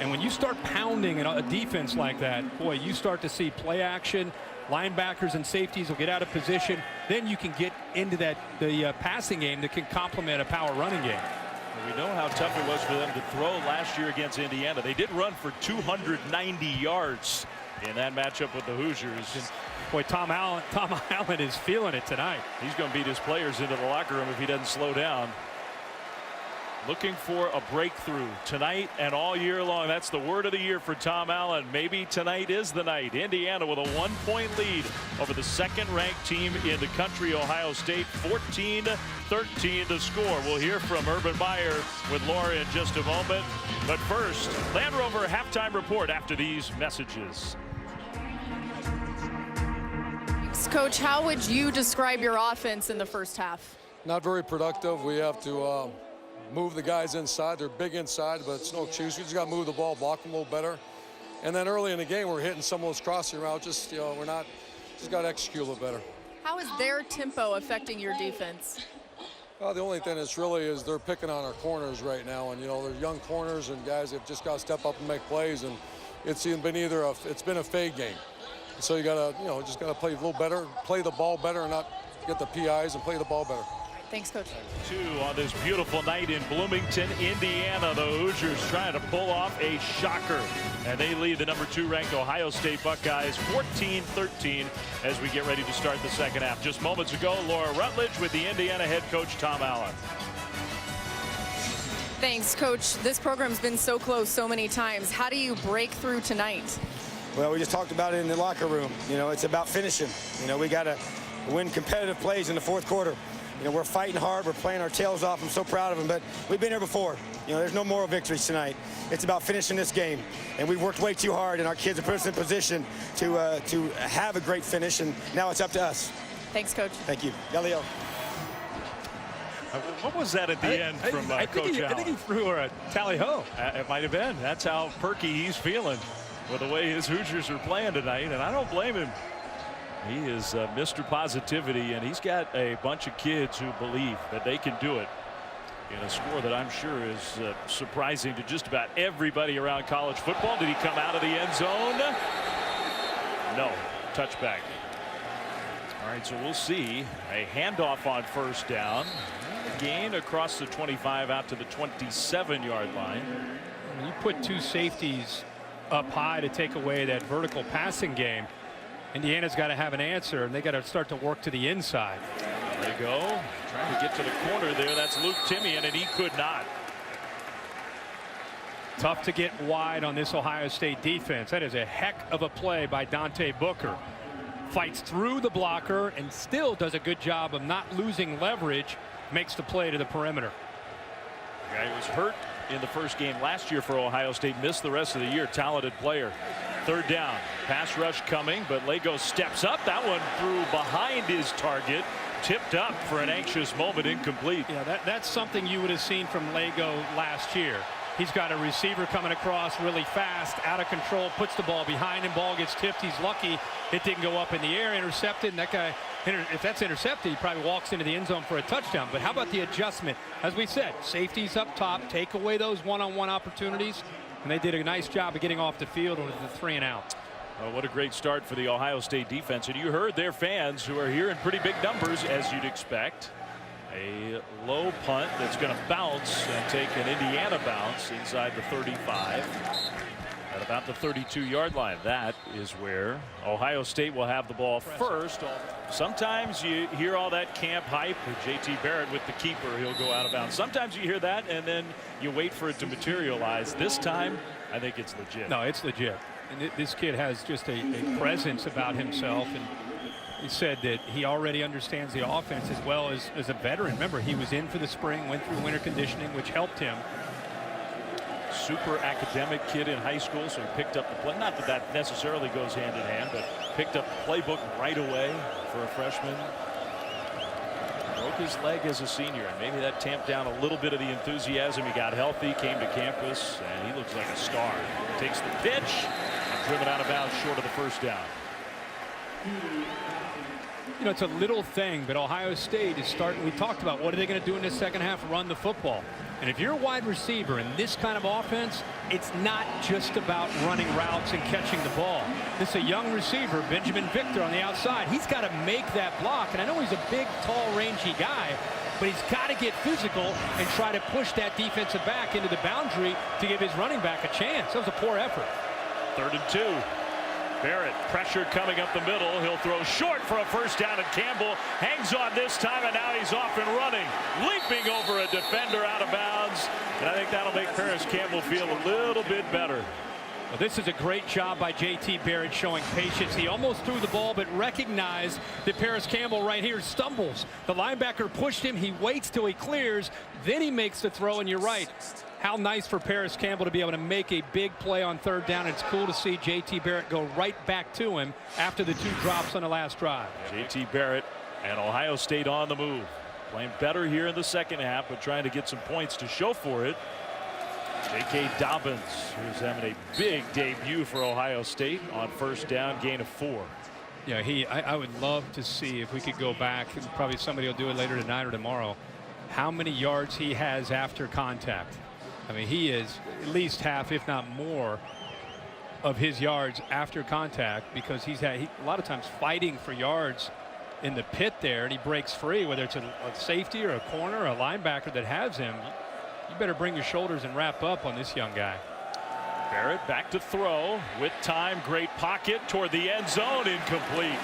B: And when you start pounding a defense like that, boy, you start to see play action. Linebackers and safeties will get out of position. Then you can get into the passing game that can complement a power running game.
A: We know how tough it was for them to throw last year against Indiana. They did run for 290 yards in that matchup with the Hoosiers. And
B: boy, Tom Allen is feeling it tonight.
A: He's going to beat his players into the locker room if he doesn't slow down. Looking for a breakthrough tonight and all year long. That's the word of the year for Tom Allen. Maybe tonight is the night. Indiana with a 1-point lead over the second-ranked team in the country, Ohio State. 14-13 to score. We'll hear from Urban Meyer with Laura in just a moment. But first, Land Rover halftime report after these messages.
C: Coach, how would you describe your offense in the first half?
H: Not very productive. We have to move the guys inside. They're big inside, but it's no excuse. We just got to move the ball, block them a little better. And then early in the game, we're hitting some of those crossing routes. Just, we're not, just got to execute a little better.
C: How is their tempo affecting your defense?
H: Well, the only thing that's really is they're picking on our corners right now. And, they're young corners and guys that just got to step up and make plays. And it's been it's been a fade game. So you got to, just got to play a little better, play the ball better, and not get the PIs and play the ball better.
C: Thanks, Coach.
A: 2 on this beautiful night in Bloomington, Indiana. The Hoosiers trying to pull off a shocker, and they lead the number 2 ranked Ohio State Buckeyes 14-13 as we get ready to start the second half. Just moments ago, Laura Rutledge with the Indiana head coach Tom Allen.
C: Thanks, Coach. This program's been so close so many times. How do you break through tonight?
D: Well, we just talked about it in the locker room. You know, it's about finishing. You know, we got to win competitive plays in the fourth quarter. You know, we're fighting hard. We're playing our tails off. I'm so proud of them, but we've been here before. You know, there's no moral victories tonight. It's about finishing this game, and we've worked way too hard, and our kids are put us in position to have a great finish, and now it's up to us.
C: Thanks, Coach.
D: Thank you. Galileo.
A: What was that at the end from Coach Allen?
B: I think he threw her a tally-ho.
A: It might have been. That's how perky he's feeling with the way his Hoosiers are playing tonight, and I don't blame him. He is Mr. Positivity, and he's got a bunch of kids who believe that they can do it in a score that I'm sure is surprising to just about everybody around college football. Did he come out of the end zone? No. Touchback. All right, so we'll see a handoff on first down. Gain across the 25 out to the 27-yard line.
B: When you put two safeties up high to take away that vertical passing game, Indiana's got to have an answer, and they got to start to work to the inside.
A: There they go. Trying to get to the corner there. That's Luke Timian, and he could not.
B: Tough to get wide on this Ohio State defense. That is a heck of a play by Dante Booker. Fights through the blocker and still does a good job of not losing leverage. Makes the play to the perimeter.
A: The guy who was hurt in the first game last year for Ohio State, missed the rest of the year. Talented player. Third down. Pass rush coming, but Lagow steps up. That one threw behind his target. Tipped up for an anxious moment, incomplete.
B: Yeah, that's something you would have seen from Lagow last year. He's got a receiver coming across really fast, out of control, puts the ball behind him, ball gets tipped. He's lucky it didn't go up in the air, intercepted, and that guy, if that's intercepted, he probably walks into the end zone for a touchdown. But how about the adjustment? As we said, safeties up top, take away those one-on-one opportunities, and they did a nice job of getting off the field with the 3 and out.
A: Oh, what a great start for the Ohio State defense. And you heard their fans who are here in pretty big numbers, as you'd expect. A low punt that's going to bounce and take an Indiana bounce inside the 35 at about the 32-yard line. That is where Ohio State will have the ball first. Sometimes you hear all that camp hype with J.T. Barrett with the keeper. He'll go out of bounds. Sometimes you hear that and then you wait for it to materialize. This time, I think it's legit.
B: No, it's legit. And this kid has just a presence about himself, and he said that he already understands the offense as well as a veteran. Remember, he was in for the spring, went through winter conditioning, which helped him.
A: Super academic kid in high school, so he picked up the play. Not that that necessarily goes hand in hand, but picked up the playbook right away for a freshman. Broke his leg as a senior, and maybe that tamped down a little bit of the enthusiasm. He got healthy, came to campus, and he looks like a star. Takes the pitch, driven out of bounds short of the first down.
B: You know, it's a little thing, but Ohio State is starting. We talked about what are they going to do in the second half? Run the football. And if you're a wide receiver in this kind of offense, it's not just about running routes and catching the ball. This is a young receiver, Benjamin Victor, on the outside. He's got to make that block. And I know he's a big, tall, rangy guy, but he's got to get physical and try to push that defensive back into the boundary to give his running back a chance. That was a poor effort.
A: 3rd and 2. Barrett, pressure coming up the middle. He'll throw short for a first down, and Campbell hangs on this time, and now he's off and running, leaping over a defender out of bounds. And I think that'll make Paris Campbell feel a little bit better.
B: Well, this is a great job by J.T. Barrett showing patience. He almost threw the ball, but recognized that Paris Campbell right here stumbles. The linebacker pushed him. He waits till he clears. Then he makes the throw, and you're right. How nice for Paris Campbell to be able to make a big play on 3rd down. It's cool to see J.T. Barrett go right back to him after the 2 drops on the last drive.
A: J.T. Barrett and Ohio State on the move. Playing better here in the second half, but trying to get some points to show for it. J.K. Dobbins, who's having a big debut for Ohio State on 1st down, gain of 4.
B: Yeah, I would love to see if we could go back, and probably somebody will do it later tonight or tomorrow, how many yards he has after contact. I mean, he is at least half, if not more, of his yards after contact, because he's a lot of times fighting for yards in the pit there, and he breaks free, whether it's a safety or a corner or a linebacker that has him. You better bring your shoulders and wrap up on this young guy.
A: Barrett back to throw with time. Great pocket toward the end zone. Incomplete.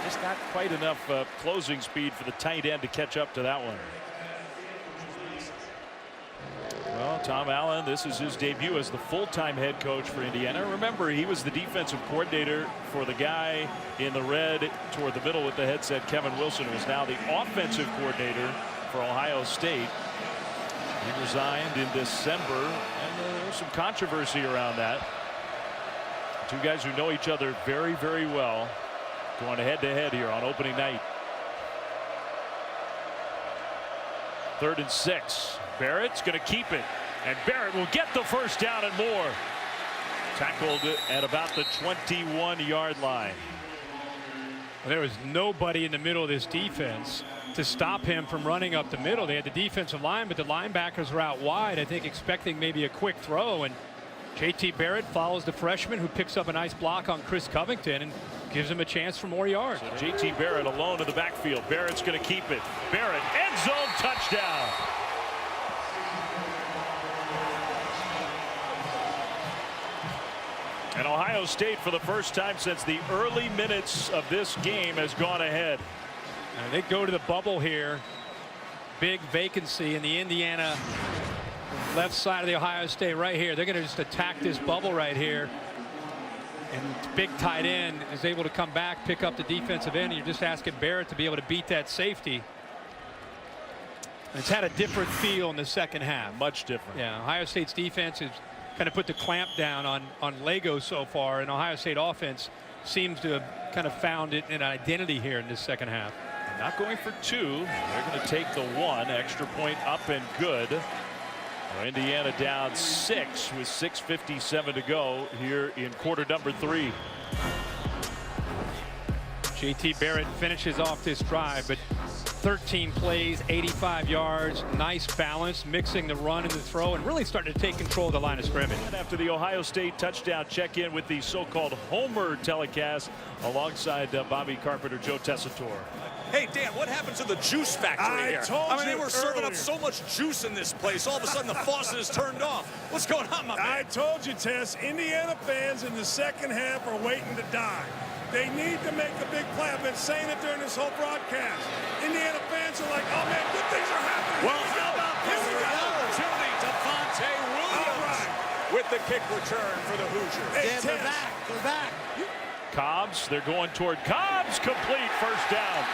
A: Just not quite enough closing speed for the tight end to catch up to that one. Well, Tom Allen, this is his debut as the full-time head coach for Indiana. Remember, he was the defensive coordinator for the guy in the red toward the middle with the headset, Kevin Wilson, who is now the offensive coordinator for Ohio State. He resigned in December, and there was some controversy around that. Two guys who know each other very, very well, going head-to-head here on opening night. 3rd and 6. Barrett's going to keep it, and Barrett will get the first down and more. Tackled at about the 21-yard line.
B: Well, there was nobody in the middle of this defense to stop him from running up the middle. They had the defensive line, but the linebackers were out wide, I think expecting maybe a quick throw, and JT Barrett follows the freshman, who picks up a nice block on Chris Covington and gives him a chance for more yards.
A: So JT Barrett alone in the backfield. Barrett's going to keep it. Barrett, end zone touchdown. And Ohio State, for the first time since the early minutes of this game, has gone ahead.
B: And they go to the bubble here. Big vacancy in the Indiana left side of the Ohio State right here. They're going to just attack this bubble right here. And big tight end is able to come back, pick up the defensive end, and you're just asking Barrett to be able to beat that safety. It's had a different feel in the second half.
A: Much different.
B: Yeah, Ohio State's defense has kind of put the clamp down on Lagow so far, and Ohio State offense seems to have kind of found it an identity here in this second half.
A: Not going for 2. They're going to take the 1. Extra point up and good. Well, Indiana down 6 with 6:57 to go here in quarter number 3.
B: JT Barrett finishes off this drive, but 13 plays, 85 yards, nice balance, mixing the run and the throw, and really starting to take control of the line of scrimmage.
A: And after the Ohio State touchdown, check in with the so-called Homer telecast alongside Bobby Carpenter, Joe Tessitore.
I: Hey, Dan, what happened to the juice factory here? I mean, they were serving up so much juice in this place. All of a sudden, the faucet is turned off. What's going on, my man?
J: I told you, Tess, Indiana fans in the second half are waiting to die. They need to make a big play. I've been saying it during this whole broadcast. Indiana fans are like, oh, man, good things are happening.
I: Well, how about this opportunity? Devontae Williams with the kick return for the Hoosiers.
J: Hey, they're back. They're back.
A: Cobbs, they're going toward Cobbs. Complete, first down.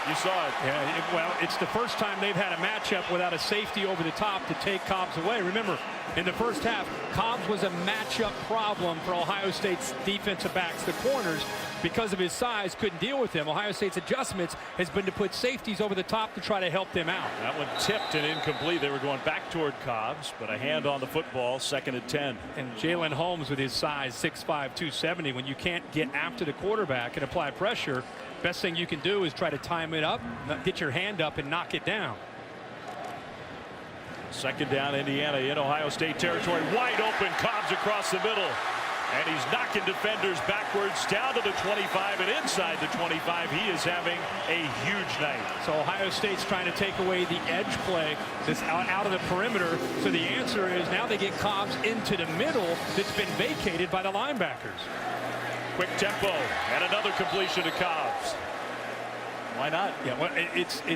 A: You saw it.
B: Yeah, well, it's the first time they've had a matchup without a safety over the top to take Cobbs away. Remember, in the first half, Cobbs was a matchup problem for Ohio State's defensive backs. The corners, because of his size, couldn't deal with him. Ohio State's adjustments has been to put safeties over the top to try to help them out.
A: That one tipped and incomplete. They were going back toward Cobbs, but a hand on the football, 2nd and 10.
B: And Jalen Holmes with his size, 6'5", 270, when you can't get after the quarterback and apply pressure, best thing you can do is try to time it up, get your hand up, and knock it down.
A: 2nd down, Indiana in Ohio State territory. Wide open, Cobbs across the middle. And he's knocking defenders backwards down to the 25 and inside the 25. He is having a huge night.
B: So Ohio State's trying to take away the edge play that's out of the perimeter. So the answer is now they get Cobbs into the middle that's been vacated by the linebackers.
A: Quick tempo and another completion to Cobbs. Why not?
B: Yeah, well, it's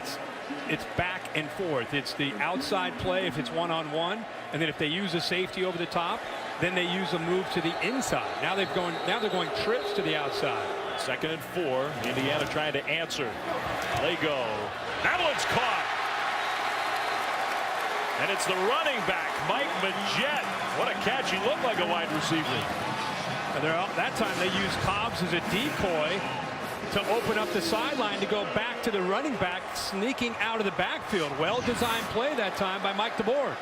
B: back and forth. It's the outside play if it's one-on-one, and then if they use a safety over the top, then they use a move to the inside. Now they're going trips to the outside.
A: 2nd and 4. Indiana trying to answer. Lagow. That one's caught. And it's the running back, Mike Majette. What a catch. He looked like a wide receiver.
B: And that time they used Cobbs as a decoy to open up the sideline to go back to the running back, sneaking out of the backfield. Well-designed play that time by Mike DeBoer.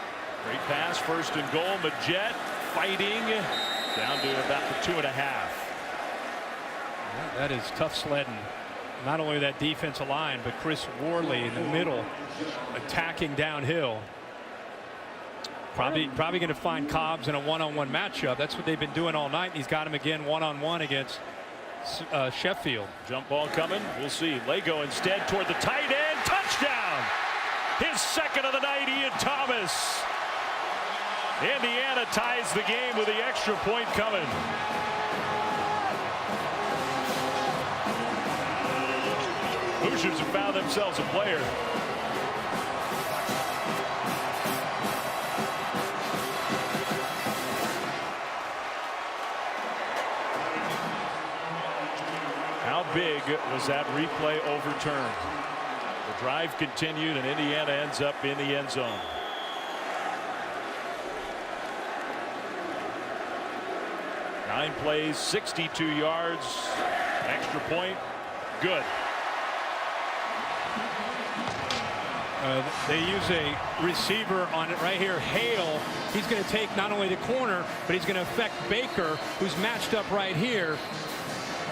A: Great pass, 1st and goal. Majette fighting down to about the 2.5.
B: That is tough sledding. Not only that defensive line, but Chris Worley in the middle attacking downhill. Probably going to find Cobbs in a one-on-one matchup. That's what they've been doing all night. He's got him again one-on-one against Sheffield.
A: Jump ball coming. We'll see. Lagow instead toward the tight end. Touchdown. His 2nd of the night, Ian Thomas. Indiana ties the game with the extra point coming. Hoosiers have found themselves a player. was that replay overturned. The drive continued, and Indiana ends up in the end zone. Nine plays, 62 yards, extra point, good.
B: They use a receiver on it right here, Hale. He's going to take not only the corner, but he's going to affect Baker, who's matched up right here.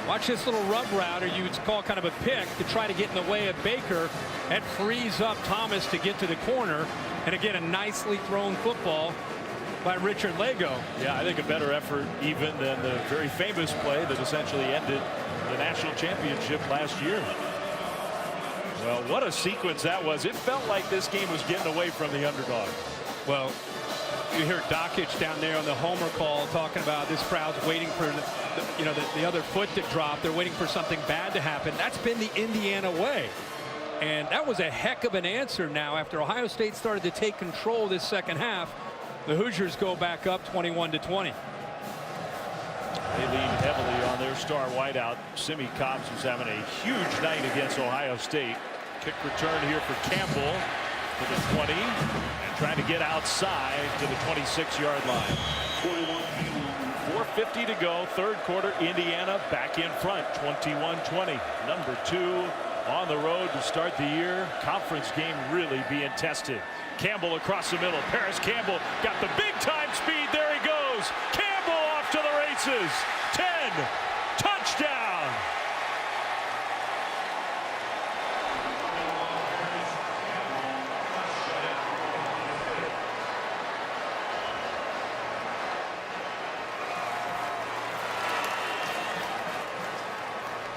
B: Watch this little rub route, or you'd call kind of a pick, to try to get in the way of Baker. That frees up Thomas to get to the corner. And again, a nicely thrown football by Richard Lagow.
A: Yeah, I think a better effort even than the very famous play that essentially ended the national championship last year. Well, what a sequence that was. It felt like this game was getting away from the underdog.
B: Well, you hear Dockich down there on the homer call talking about this crowd's waiting for the other foot to drop. They're waiting for something bad to happen. That's been the Indiana way. And that was a heck of an answer now after Ohio State started to take control this second half. The Hoosiers go back up 21-20.
A: They lean heavily on their star wideout, Simmie, who's having a huge night against Ohio State. Kick return here for Campbell to the 20 and trying to get outside to the 26-yard line. 4:50 to go, third quarter. Indiana back in front, 21-20. Number 2 on the road to start the year. Conference game really being tested. Campbell across the middle. Paris Campbell got the big time speed. There he goes. Campbell off to the races. 10. Touchdown.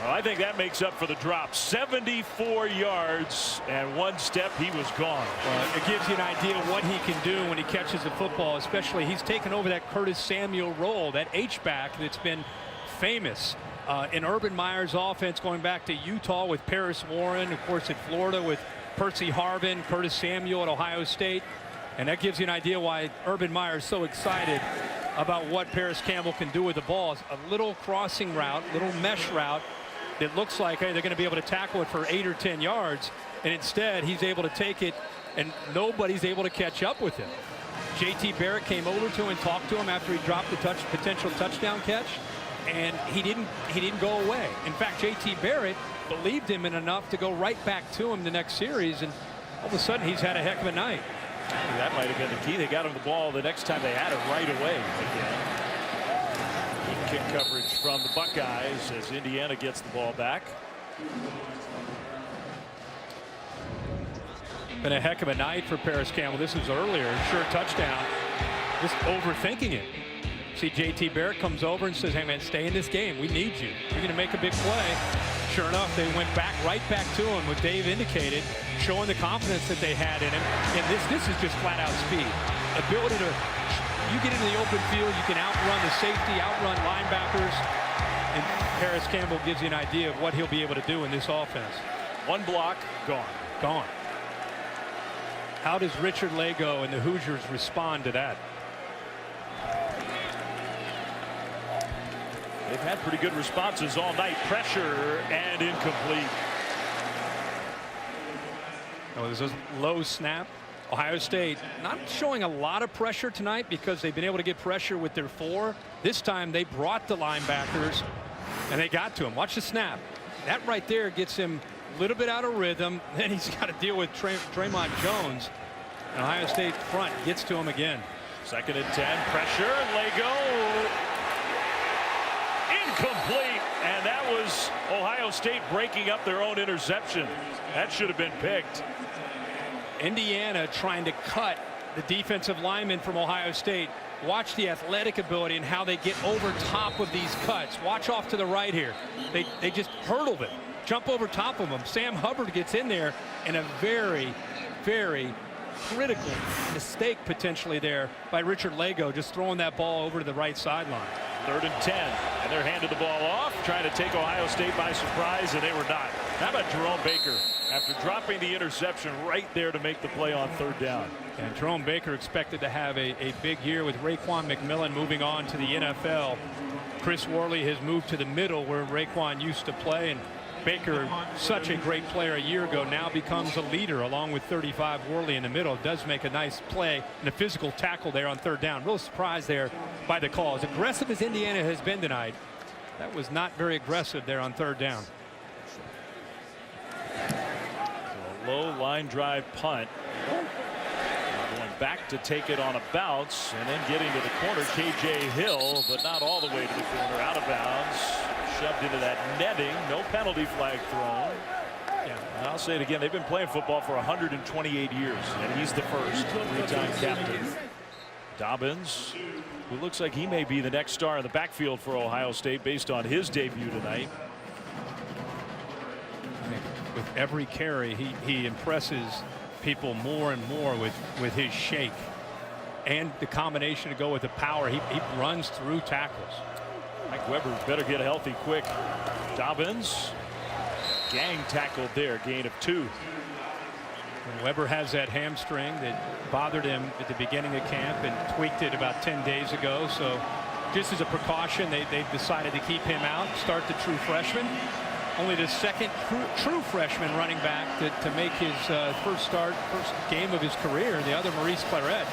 A: Well, I think that makes up for the drop. 74 yards and 1 step, he was gone.
B: It gives you an idea of what he can do when he catches the football, especially he's taken over that Curtis Samuel role, that H-back that's been famous in Urban Meyer's offense going back to Utah with Paris Warren, of course at Florida with Percy Harvin, Curtis Samuel at Ohio State. And that gives you an idea why Urban Meyer is so excited about what Paris Campbell can do with the ball. It's a little crossing route, little mesh route. It looks like, hey, they're going to be able to tackle it for 8 or 10 yards, and instead he's able to take it and nobody's able to catch up with him. JT Barrett came over to him and talked to him after he dropped the potential touchdown catch, and he didn't go away. In fact, JT Barrett believed him in enough to go right back to him the next series, and all of a sudden he's had a heck of a night.
A: That might have been the key. They got him the ball the next time they had it right away again. Kick coverage from the Buckeyes as Indiana gets the ball back.
B: Been a heck of a night for Paris Campbell. This was earlier, sure touchdown. Just overthinking it. See JT Barrett comes over and says, hey man, stay in this game. We need you. You're going to make a big play. Sure enough, they went right back to him, what Dave indicated, showing the confidence that they had in him. And this is just flat out speed. Ability to, you get into the open field, you can outrun the safety, outrun linebackers. And Paris Campbell gives you an idea of what he'll be able to do in this offense.
A: 1 block, gone.
B: Gone. How does Richard Lagow and the Hoosiers respond to that?
A: They've had pretty good responses all night. Pressure and incomplete.
B: Oh, there's a low snap. Ohio State not showing a lot of pressure tonight because they've been able to get pressure with their 4. This time they brought the linebackers and they got to him. Watch the snap. That right there gets him a little bit out of rhythm. Then he's got to deal with Draymond Jones. And Ohio State front gets to him again.
A: 2nd and 10. Pressure. Lagow. Incomplete. And that was Ohio State breaking up their own interception. That should have been picked.
B: Indiana trying to cut the defensive lineman from Ohio State. Watch the athletic ability and how they get over top of these cuts. Watch off to the right here. They just hurdle it. Jump over top of them. Sam Hubbard gets in there, and a very, very critical mistake potentially there by Richard Lagow, just throwing that ball over to the right sideline.
A: 3rd and 10, and they're handed the ball off, trying to take Ohio State by surprise, and they were not. How about Jerome Baker after dropping the interception right there to make the play on 3rd down?
B: And Jerome Baker expected to have a big year with Raekwon McMillan moving on to the NFL. Chris Worley has moved to the middle where Raekwon used to play, and Baker, such a great player a year ago, now becomes a leader along with 35 Worley in the middle. Does make a nice play and a physical tackle there on third down. Real surprised there by the call. As aggressive as Indiana has been tonight, that was not very aggressive there on third down.
A: So a low line drive punt. Going back to take it on a bounce and then getting to the corner. KJ Hill, but not all the way to the corner. Out of bounds. Shoved into that netting. No penalty flag thrown. Yeah, and I'll say it again. They've been playing football for 128 years, and he's the first three-time captain. Dobbins, who looks like he may be the next star in the backfield for Ohio State based on his debut tonight.
B: With every carry, he impresses people more and more with his shake and the combination to go with the power. He runs through tackles.
A: Mike Weber better get healthy quick. Dobbins, gang tackled there, gain of 2.
B: And Weber has that hamstring that bothered him at the beginning of camp and tweaked it about 10 days ago. So just as a precaution, they've decided to keep him out, start the true freshman. Only the second true freshman running back to make his first game of his career, the other Maurice Claret.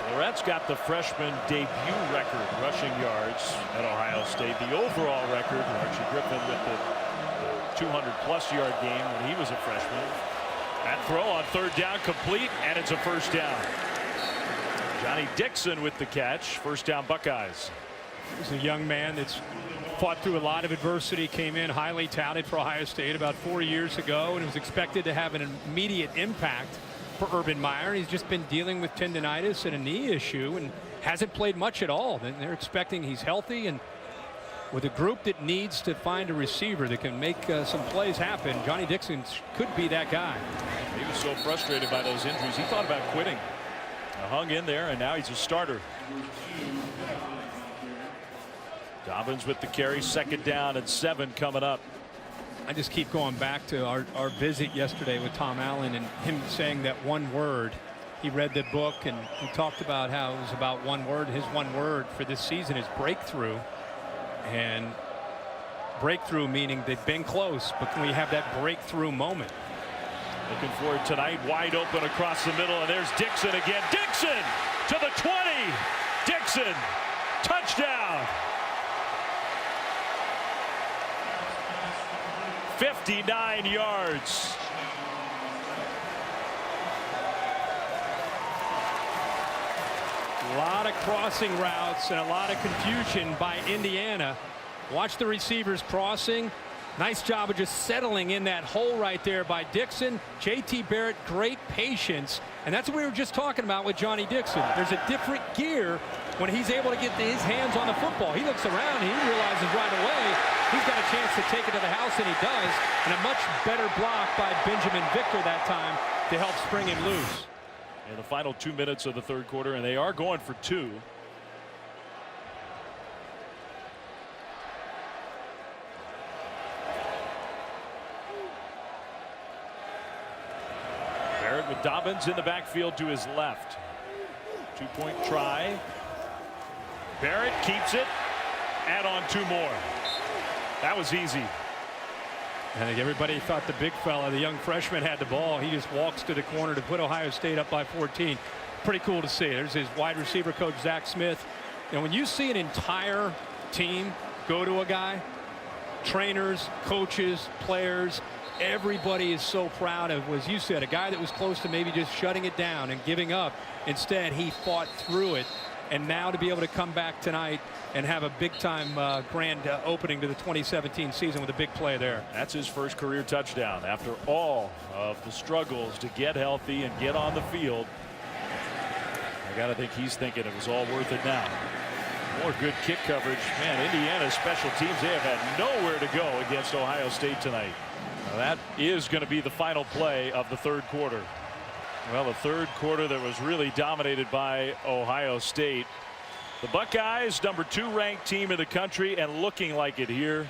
A: Claret's got the freshman debut record rushing yards at Ohio State. The overall record, Archie Griffin with the 200-plus yard game when he was a freshman. That throw on third down complete, and it's a first down. Johnny Dixon with the catch. First down Buckeyes.
B: He's a young man that's fought through a lot of adversity, came in highly touted for Ohio State about 4 years ago, and was expected to have an immediate impact for Urban Meyer. He's just been dealing with tendonitis and a knee issue and hasn't played much at all. They're expecting he's healthy, and with a group that needs to find a receiver that can make some plays happen, Johnny Dixon could be that guy.
A: He was so frustrated by those injuries, he thought about quitting. Hung in there, and now he's a starter. Dobbins with the carry, second down and 7 coming up.
B: I just keep going back to our visit yesterday with Tom Allen and him saying that one word. He read the book and he talked about how it was about one word. His one word for this season is breakthrough. And breakthrough meaning they've been close, but can we have that breakthrough moment?
A: Looking for it tonight, wide open across the middle, and there's Dixon again. Dixon to the 20. Dixon, touchdown. 59 yards.
B: A lot of crossing routes and a lot of confusion by Indiana. Watch the receivers crossing. Nice job of just settling in that hole right there by Dixon. JT Barrett, great patience. And that's what we were just talking about with Johnny Dixon. There's a different gear when he's able to get his hands on the football. He looks around and he realizes right away he's got a chance to take it to the house, and he does. And a much better block by Benjamin Victor that time to help spring him loose.
A: In the final 2 minutes of the third quarter, and they are going for 2. Barrett with Dobbins in the backfield to his left. 2-point try. Barrett keeps it. Add on 2 more. That was easy.
B: I think everybody thought the big fella, the young freshman, had the ball. He just walks to the corner to put Ohio State up by 14. Pretty cool to see. There's his wide receiver coach, Zach Smith. And when you see an entire team go to a guy, trainers, coaches, players, everybody is so proud of, as you said, a guy that was close to maybe just shutting it down and giving up. Instead, he fought through it. And now to be able to come back tonight and have a big-time grand opening to the 2017 season with a big play there.
A: That's his first career touchdown after all of the struggles to get healthy and get on the field. I got to think he's thinking it was all worth it now. More good kick coverage. Man, Indiana's special teams, they have had nowhere to go against Ohio State tonight. Now that is going to be the final play of the third quarter. Well, the third quarter that was really dominated by Ohio State. The Buckeyes, number 2 ranked team in the country, and looking like it here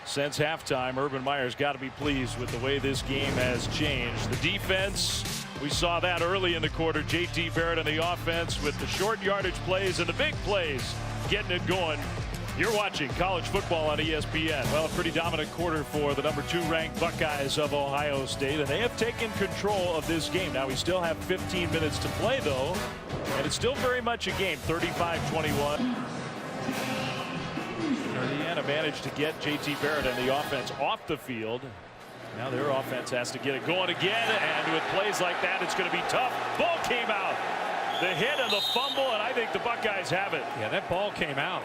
A: since halftime. Urban Meyer's got to be pleased with the way this game has changed. The defense, we saw that early in the quarter. JT Barrett on the offense with the short yardage plays and the big plays, getting it going You're watching college football on ESPN. Well, a pretty dominant quarter for the number 2 ranked Buckeyes of Ohio State, and they have taken control of this game. Now we still have 15 minutes to play, though, and it's still very much a game. 35-21. Indiana managed to get J.T. Barrett and the offense off the field. Now their offense has to get it going again, and with plays like that, it's going to be tough. Ball came out. The hit and the fumble, and I think the Buckeyes have it.
B: Yeah, that ball came out.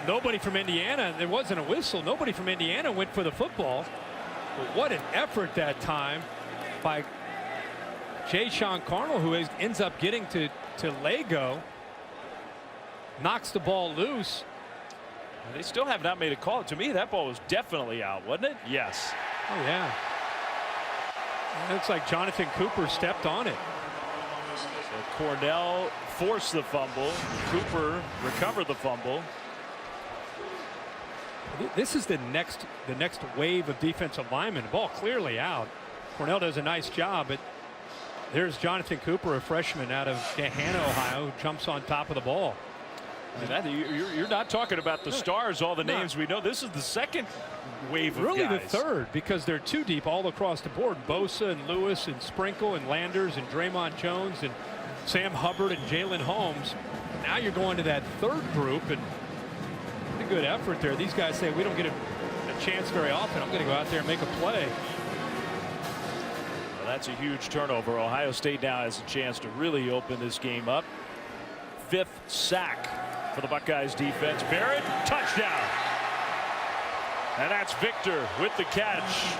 B: Nobody from Indiana, there wasn't a whistle. Nobody from Indiana went for the football. But what an effort that time by Sean Carnell, who ends up getting to Lagow. Knocks the ball loose.
A: They still have not made a call. To me, that ball was definitely out, wasn't it? Yes.
B: Oh, yeah. It looks like Jonathan Cooper stepped on it.
A: So Cornell forced the fumble. Cooper recovered the fumble.
B: This is the next wave of defensive linemen. The ball clearly out. Cornell does a nice job, but there's Jonathan Cooper, a freshman out of Gahanna, Ohio, who jumps on top of the ball.
A: I mean, you're not talking about the stars, all the names we know. This is the second wave of
B: really
A: guys.
B: The third, because they're too deep all across the board. Bosa and Lewis and Sprinkle and Landers and Draymond Jones and Sam Hubbard and Jalen Holmes. Now you're going to that third group, and pretty good effort there. These guys say we don't get a chance very often. I'm going to go out there and make a play.
A: Well, that's a huge turnover. Ohio State now has a chance to really open this game up. 5th sack for the Buckeyes defense. Barrett, touchdown. And that's Victor with the catch.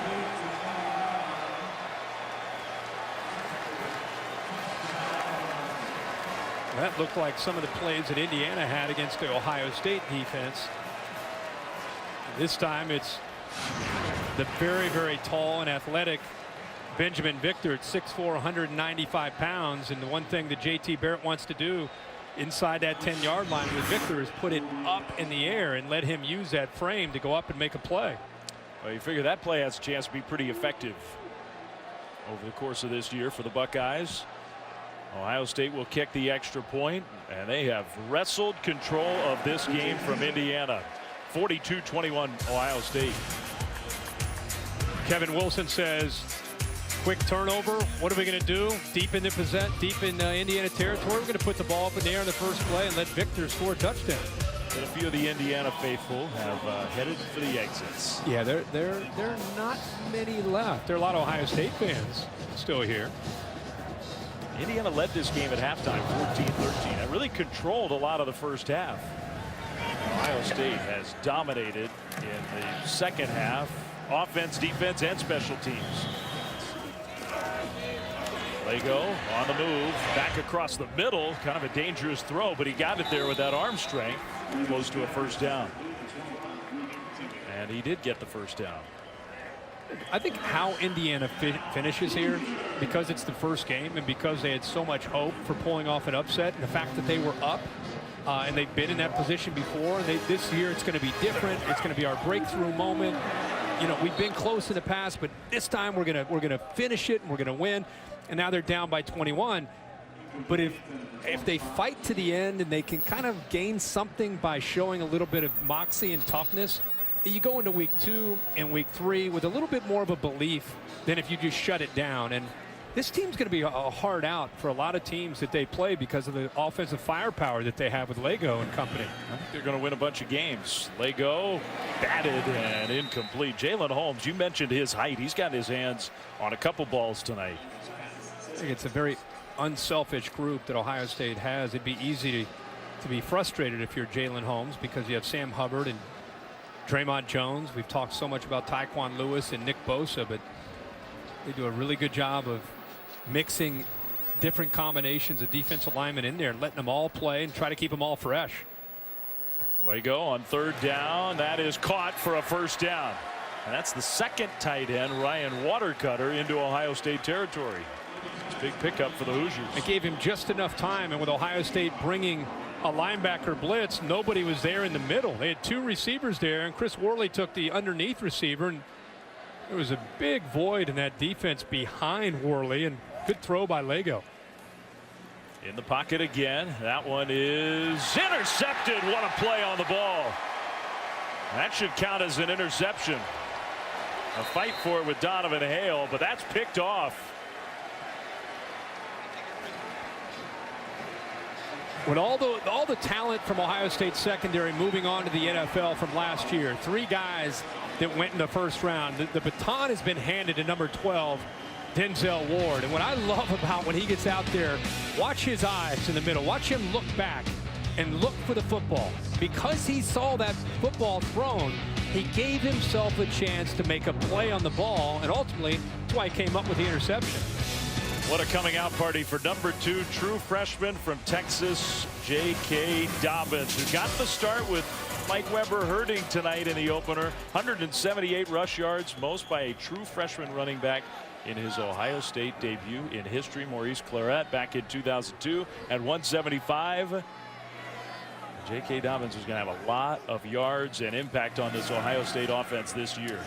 B: That looked like some of the plays that Indiana had against the Ohio State defense. This time it's the very, very tall and athletic Benjamin Victor at 6'4", 195 pounds. And the one thing that J.T. Barrett wants to do inside that 10-yard line with Victor is put it up in the air and let him use that frame to go up and make a play.
A: Well, you figure that play has a chance to be pretty effective over the course of this year for the Buckeyes. Ohio State will kick the extra point, and they have wrestled control of this game from Indiana. 42-21 Ohio State.
B: Kevin Wilson says, quick turnover. What are we going to do? Deep in Indiana territory. We're going to put the ball up in the air on the first play and let Victor score a touchdown.
A: And a few of the Indiana faithful have headed for the exits.
B: Yeah, there are not many left. There are a lot of Ohio State fans still here.
A: Indiana led this game at halftime, 14-13. It really controlled a lot of the first half. Ohio State has dominated in the second half, offense, defense, and special teams. Lagow on the move, back across the middle, kind of a dangerous throw, but he got it there with that arm strength, close to a first down. And he did get the first down.
B: I think how Indiana finishes here, because it's the first game and because they had so much hope for pulling off an upset, and the fact that they were up and they've been in that position before, and this year it's going to be different. It's going to be our breakthrough moment. You know, we've been close in the past, but this time we're going to finish it and we're going to win. And now they're down by 21. But if they fight to the end and they can kind of gain something by showing a little bit of moxie and toughness, you go into week 2 and week 3 with a little bit more of a belief than if you just shut it down. And this team's going to be a hard out for a lot of teams that they play because of the offensive firepower that they have with Lagow and company.
A: I think they're going to win a bunch of games. Lagow batted and incomplete. Jalen Holmes, you mentioned his height. He's got his hands on a couple balls tonight.
B: I think it's a very unselfish group that Ohio State has. It'd be easy to be frustrated if you're Jalen Holmes because you have Sam Hubbard and Draymond Jones. We've talked so much about Tyquan Lewis and Nick Bosa, but they do a really good job of mixing different combinations of defensive linemen in there and letting them all play and try to keep them all fresh.
A: Lagow on third down. That is caught for a first down. And that's the second tight end, Ryan Watercutter, into Ohio State territory. It's a big pickup for the Hoosiers.
B: It gave him just enough time, and with Ohio State bringing a linebacker blitz, nobody was there in the middle. They had 2 receivers there, and Chris Worley took the underneath receiver, and there was a big void in that defense behind Worley, and good throw by Lagow.
A: In the pocket again. That one is intercepted. What a play on the ball. That should count as an interception. A fight for it with Donovan Hale, but that's picked off.
B: With all the talent from Ohio State secondary moving on to the NFL from last year, 3 guys that went in the first round, the baton has been handed to number 12, Denzel Ward. And what I love about when he gets out there, watch his eyes in the middle, watch him look back and look for the football. Because he saw that football thrown, he gave himself a chance to make a play on the ball, and ultimately that's why he came up with the interception.
A: What a coming out party for number 2 true freshman from Texas, J.K. Dobbins, who got the start with Mike Weber hurting tonight in the opener. 178 rush yards, most by a true freshman running back in his Ohio State debut in history. Maurice Clarett back in 2002 at 175. J.K. Dobbins is going to have a lot of yards and impact on this Ohio State offense this year.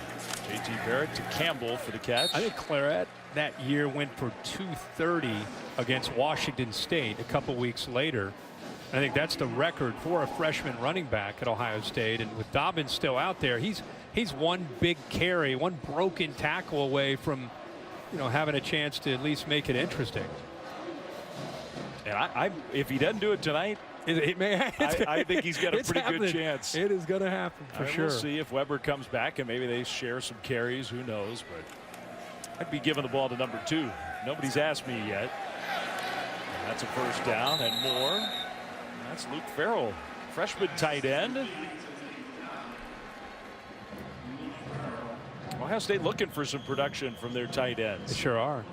A: J.T. Barrett to Campbell for the catch.
B: I think Clarett that year went for 230 against Washington State a couple weeks later. I think that's the record for a freshman running back at Ohio State. And with Dobbins still out there, he's one big carry, one broken tackle away from, having a chance to at least make it interesting.
A: And if he doesn't do it tonight, I think he's got a pretty good chance.
B: It is going to happen for sure.
A: We'll see if Weber comes back and maybe they share some carries. Who knows? But I'd be giving the ball to number 2. Nobody's asked me yet. And that's a first down and more. That's Luke Farrell, freshman tight end. Ohio State looking for some production from their tight ends.
B: They sure are.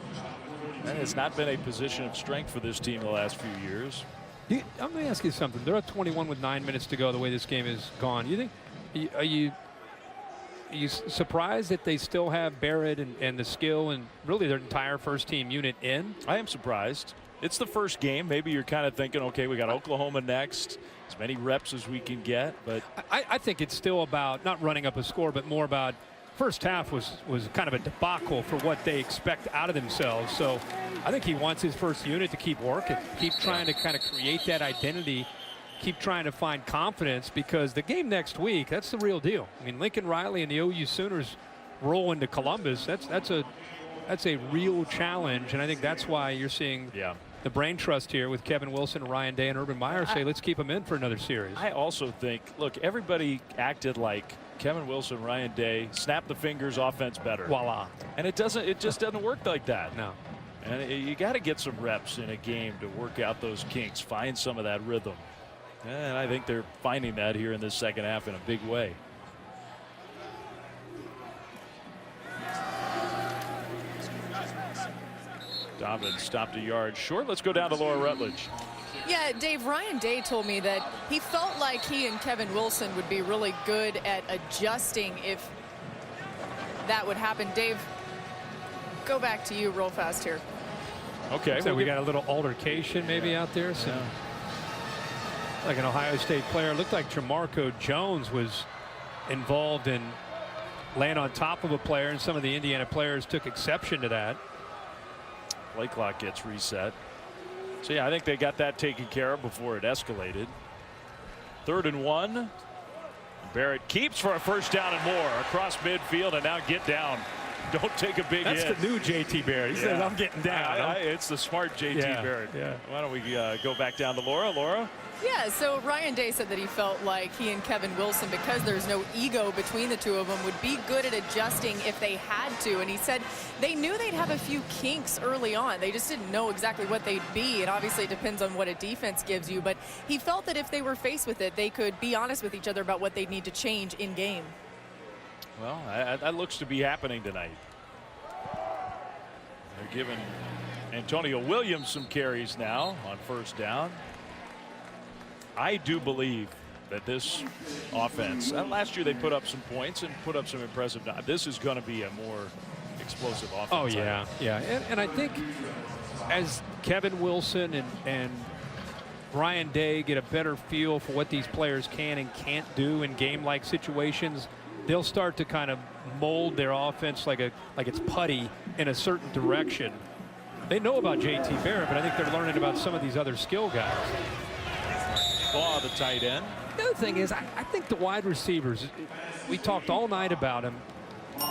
A: And it's not been a position of strength for this team the last few years.
B: Let me ask you something. They're at 21 with 9 minutes to go. The way this game is gone, are you surprised that they still have Barrett and the skill and really their entire first team unit in?
A: I am surprised. It's the first game. Maybe you're kind of thinking, okay, we got Oklahoma next, as many reps as we can get. But
B: I think it's still about not running up a score, but more about first half was kind of a debacle for what they expect out of themselves. So I think he wants his first unit to keep working, keep trying to kind of create that identity, keep trying to find confidence, because the game next week, that's the real deal. I mean, Lincoln Riley and the OU Sooners roll into Columbus. That's a real challenge, and I think that's why you're seeing the brain trust here with Kevin Wilson, Ryan Day, and Urban Meyer say, let's keep them in for another series.
A: I also think, look, everybody acted like Kevin Wilson, Ryan Day, snap the fingers, offense better.
B: Voila.
A: And it just doesn't work like that.
B: No.
A: And you got to get some reps in a game to work out those kinks, find some of that rhythm. And I think they're finding that here in this second half in a big way. Dobbins stopped a yard short. Let's go down to Laura Rutledge.
C: Yeah, Dave, Ryan Day told me that he felt like he and Kevin Wilson would be really good at adjusting if that would happen. Dave, go back to you real fast here.
A: Okay.
B: So we got a little altercation maybe out there. So like an Ohio State player. It looked like Jamarco Jones was involved in laying on top of a player, and some of the Indiana players took exception to that.
A: Play clock gets reset. So yeah, I think they got that taken care of before it escalated. 3rd and 1. Barrett keeps for a first down and more across midfield, and now get down. Don't take a big hit.
B: That's the new J.T. Barrett. He says, I'm getting down.
A: It's the smart J.T. Barrett.
B: Yeah.
A: Why don't we go back down to Laura? Laura?
C: Yeah, so Ryan Day said that he felt like he and Kevin Wilson, because there's no ego between the two of them, would be good at adjusting if they had to. And he said they knew they'd have a few kinks early on. They just didn't know exactly what they'd be. And obviously it depends on what a defense gives you. But he felt that if they were faced with it, they could be honest with each other about what they'd need to change in game.
A: Well, that looks to be happening tonight. They're giving Antonio Williams some carries now on first down. I do believe that this offense, last year they put up some points and put up some impressive. This is going to be a more explosive offense.
B: Oh, yeah. And I think as Kevin Wilson and Ryan Day get a better feel for what these players can and can't do in game-like situations, they'll start to kind of mold their offense like it's putty in a certain direction. they know about JT Barrett, but I think they're learning about some of these other skill guys.
A: Baugh, the tight end.
B: The other thing is, I think the wide receivers, we talked all night about him.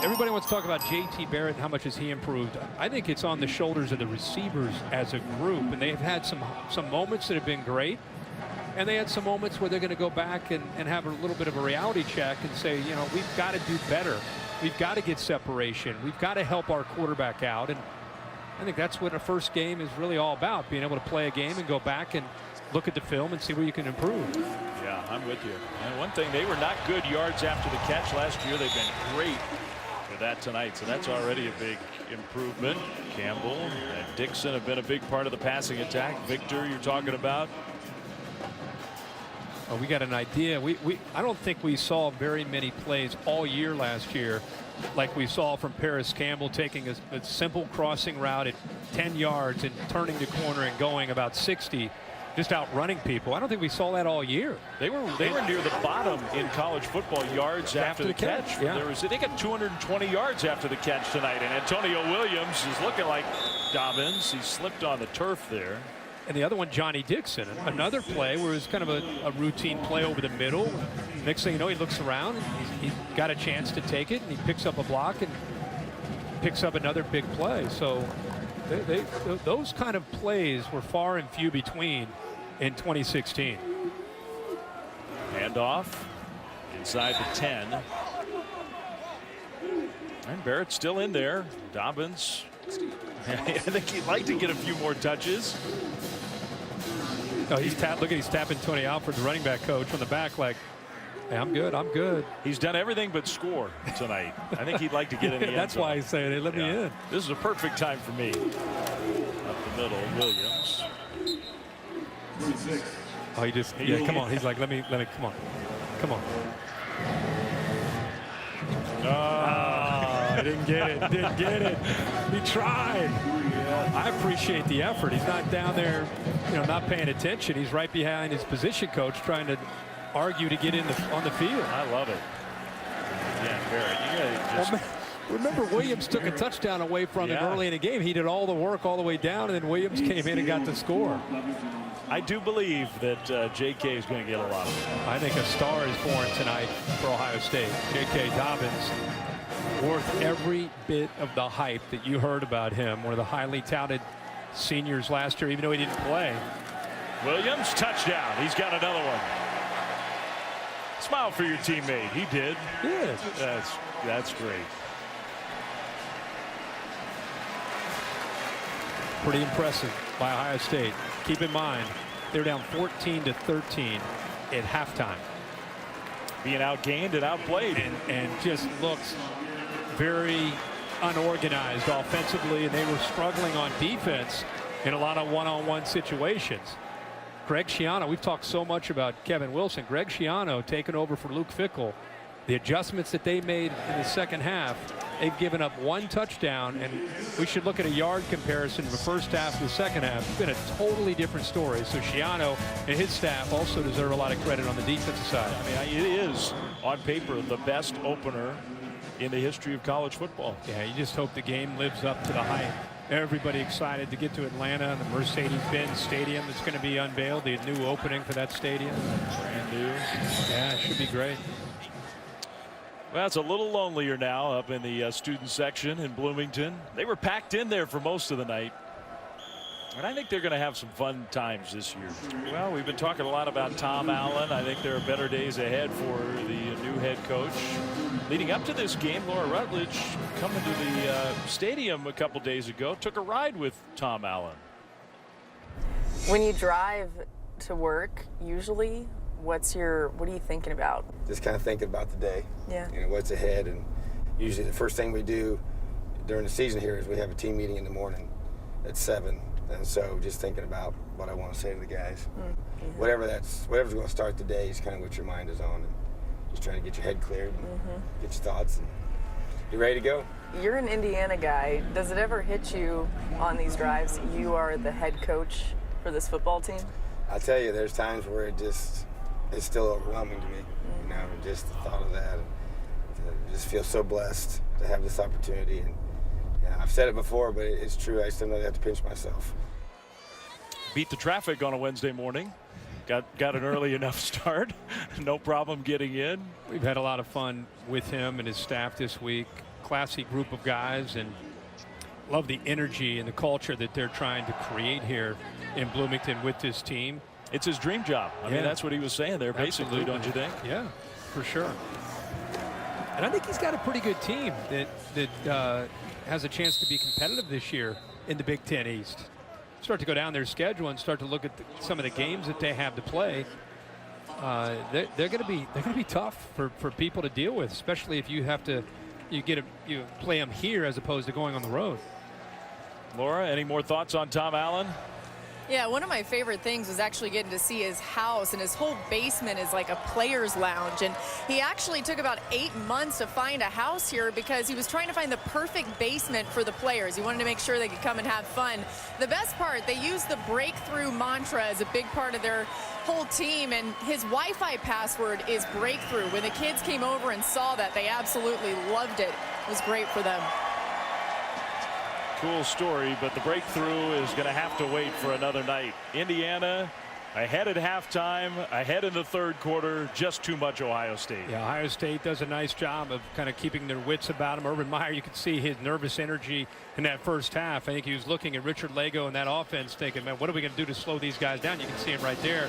B: Everybody wants to talk about JT Barrett and how much has he improved. I think it's on the shoulders of the receivers as a group, and they've had some moments that have been great, and they had some moments where they're going to go back and have a little bit of a reality check and say, you know, we've got to do better. We've got to get separation. We've got to help our quarterback out, and I think that's what a first game is really all about, being able to play a game and go back and look at the film and see where you can improve.
A: Yeah, I'm with you. And one thing, they were not good yards after the catch last year. They've been great for that tonight, so that's already a big improvement. Campbell and Dixon have been a big part of the passing attack. Victor, you're talking about.
B: Oh, we got an idea. I don't think we saw very many plays all year last year like we saw from Paris Campbell, taking a simple crossing route at 10 yards and turning the corner and going about 60, just outrunning people. I don't think we saw that all year.
A: They were near the bottom in college football yards after the catch.
B: Yeah.
A: They got 220 yards after the catch tonight, and Antonio Williams is looking like Dobbins. He slipped on the turf there.
B: And the other one, Johnny Dixon, another play where it's kind of a routine play over the middle. Next thing you know, he looks around and he's got a chance to take it, and he picks up a block and picks up another big play. So those kind of plays were far and few between in 2016.
A: Handoff inside the 10. And Barrett's still in there. Dobbins, I think he'd like to get a few more touches.
B: Oh, he's tapping Tony Alford, the running back coach, on the back like, hey, I'm good, I'm good.
A: He's done everything but score tonight. I think he'd like to get in the end
B: That's
A: zone.
B: why he's saying, hey, let me in.
A: This is a perfect time for me. Up the middle, Williams.
B: Oh, yeah, come on. He's like, let me, come on. Come on. I didn't get it. He tried. I appreciate the effort. He's not down there, not paying attention. He's right behind his position coach trying to argue to get in on the field.
A: I love it. Yeah, Barrett, you gotta just...
B: Remember, Williams took a touchdown away from him early in the game. He did all the work all the way down, and then Williams came in and got the score.
A: I do believe that J.K. is going to get a lot of it.
B: I think a star is born tonight for Ohio State. J.K. Dobbins, worth every bit of the hype that you heard about him. One of the highly touted seniors last year, even though he didn't play.
A: Williams, touchdown. He's got another one. Smile for your teammate. He did.
B: Yeah.
A: That's great.
B: Pretty impressive by Ohio State. Keep in mind, they're down 14-13 at halftime.
A: Being outgained and outplayed.
B: And just looks very unorganized offensively, and they were struggling on defense in a lot of one-on-one situations. Greg Schiano, we've talked so much about Kevin Wilson. Greg Schiano taking over for Luke Fickell. The adjustments that they made in the second half, they've given up one touchdown, and we should look at a yard comparison of the first half to the second half. It's been a totally different story. So Schiano and his staff also deserve a lot of credit on the defensive side.
A: I mean, it is, on paper, the best opener in the history of college football.
B: Yeah, you just hope the game lives up to the hype. Everybody excited to get to Atlanta, the Mercedes-Benz Stadium that's going to be unveiled, the new opening for that stadium.
A: Brand new.
B: Yeah, it should be great.
A: Well, it's a little lonelier now up in the student section in Bloomington. They were packed in there for most of the night. And I think they're going to have some fun times this year. Well, we've been talking a lot about Tom Allen. I think there are better days ahead for the new head coach. Leading up to this game, Laura Rutledge, coming to the stadium a couple days ago, took a ride with Tom Allen.
C: When you drive to work, usually, what are you thinking about?
D: Just kind of thinking about the day.
C: Yeah.
D: What's ahead, and usually the first thing we do during the season here is we have a team meeting in the morning at 7, and so just thinking about what I want to say to the guys. Mm-hmm. Whatever's going to start the day is kind of what your mind is on, and just trying to get your head cleared and get your thoughts and be ready to go.
C: You're an Indiana guy. Does it ever hit you on these drives you are the head coach for this football team?
D: I tell you, there's times where it's still overwhelming to me, just the thought of that. And I just feel so blessed to have this opportunity, and I've said it before, but it's true. I still know I have to pinch myself.
A: Beat the traffic on a Wednesday morning. Got an early enough start. No problem getting in.
B: We've had a lot of fun with him and his staff this week. Classy group of guys, and love the energy and the culture that they're trying to create here in Bloomington with this team.
A: It's his dream job. I mean, that's what he was saying there, basically, don't you think?
B: Yeah, for sure. And I think he's got a pretty good team that has a chance to be competitive this year in the Big Ten East. Start to go down their schedule and start to look at some of the games that they have to play. They're going to be tough for people to deal with, especially if you have to you play them here as opposed to going on the road.
A: Laura, any more thoughts on Tom Allen?
C: Yeah, one of my favorite things was actually getting to see his house, and his whole basement is like a player's lounge. And he actually took about 8 months to find a house here because he was trying to find the perfect basement for the players. He wanted to make sure they could come and have fun. The best part, they used the breakthrough mantra as a big part of their whole team, and his Wi-Fi password is breakthrough. When the kids came over and saw that, they absolutely loved it. It was great for them.
A: Cool story, but the breakthrough is going to have to wait for another night. Indiana ahead at halftime, ahead in the third quarter, just too much Ohio State.
B: Yeah, Ohio State does a nice job of kind of keeping their wits about him. Urban Meyer, you could see his nervous energy in that first half. I think he was looking at Richard Lagow and that offense thinking, man, what are we going to do to slow these guys down? You can see him right there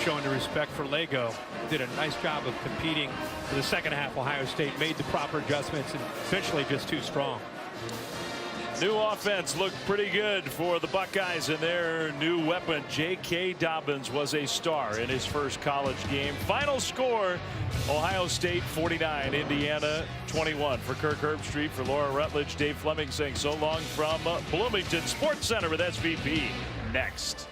B: showing the respect for Lagow. Did a nice job of competing for the second half. Ohio State made the proper adjustments and eventually just too strong.
A: New offense looked pretty good for the Buckeyes, and their new weapon, J.K. Dobbins, was a star in his first college game. Final score, Ohio State 49, Indiana 21. For Kirk Herbstreit, for Laura Rutledge, Dave Fleming saying so long from Bloomington Sports Center with SVP. Next.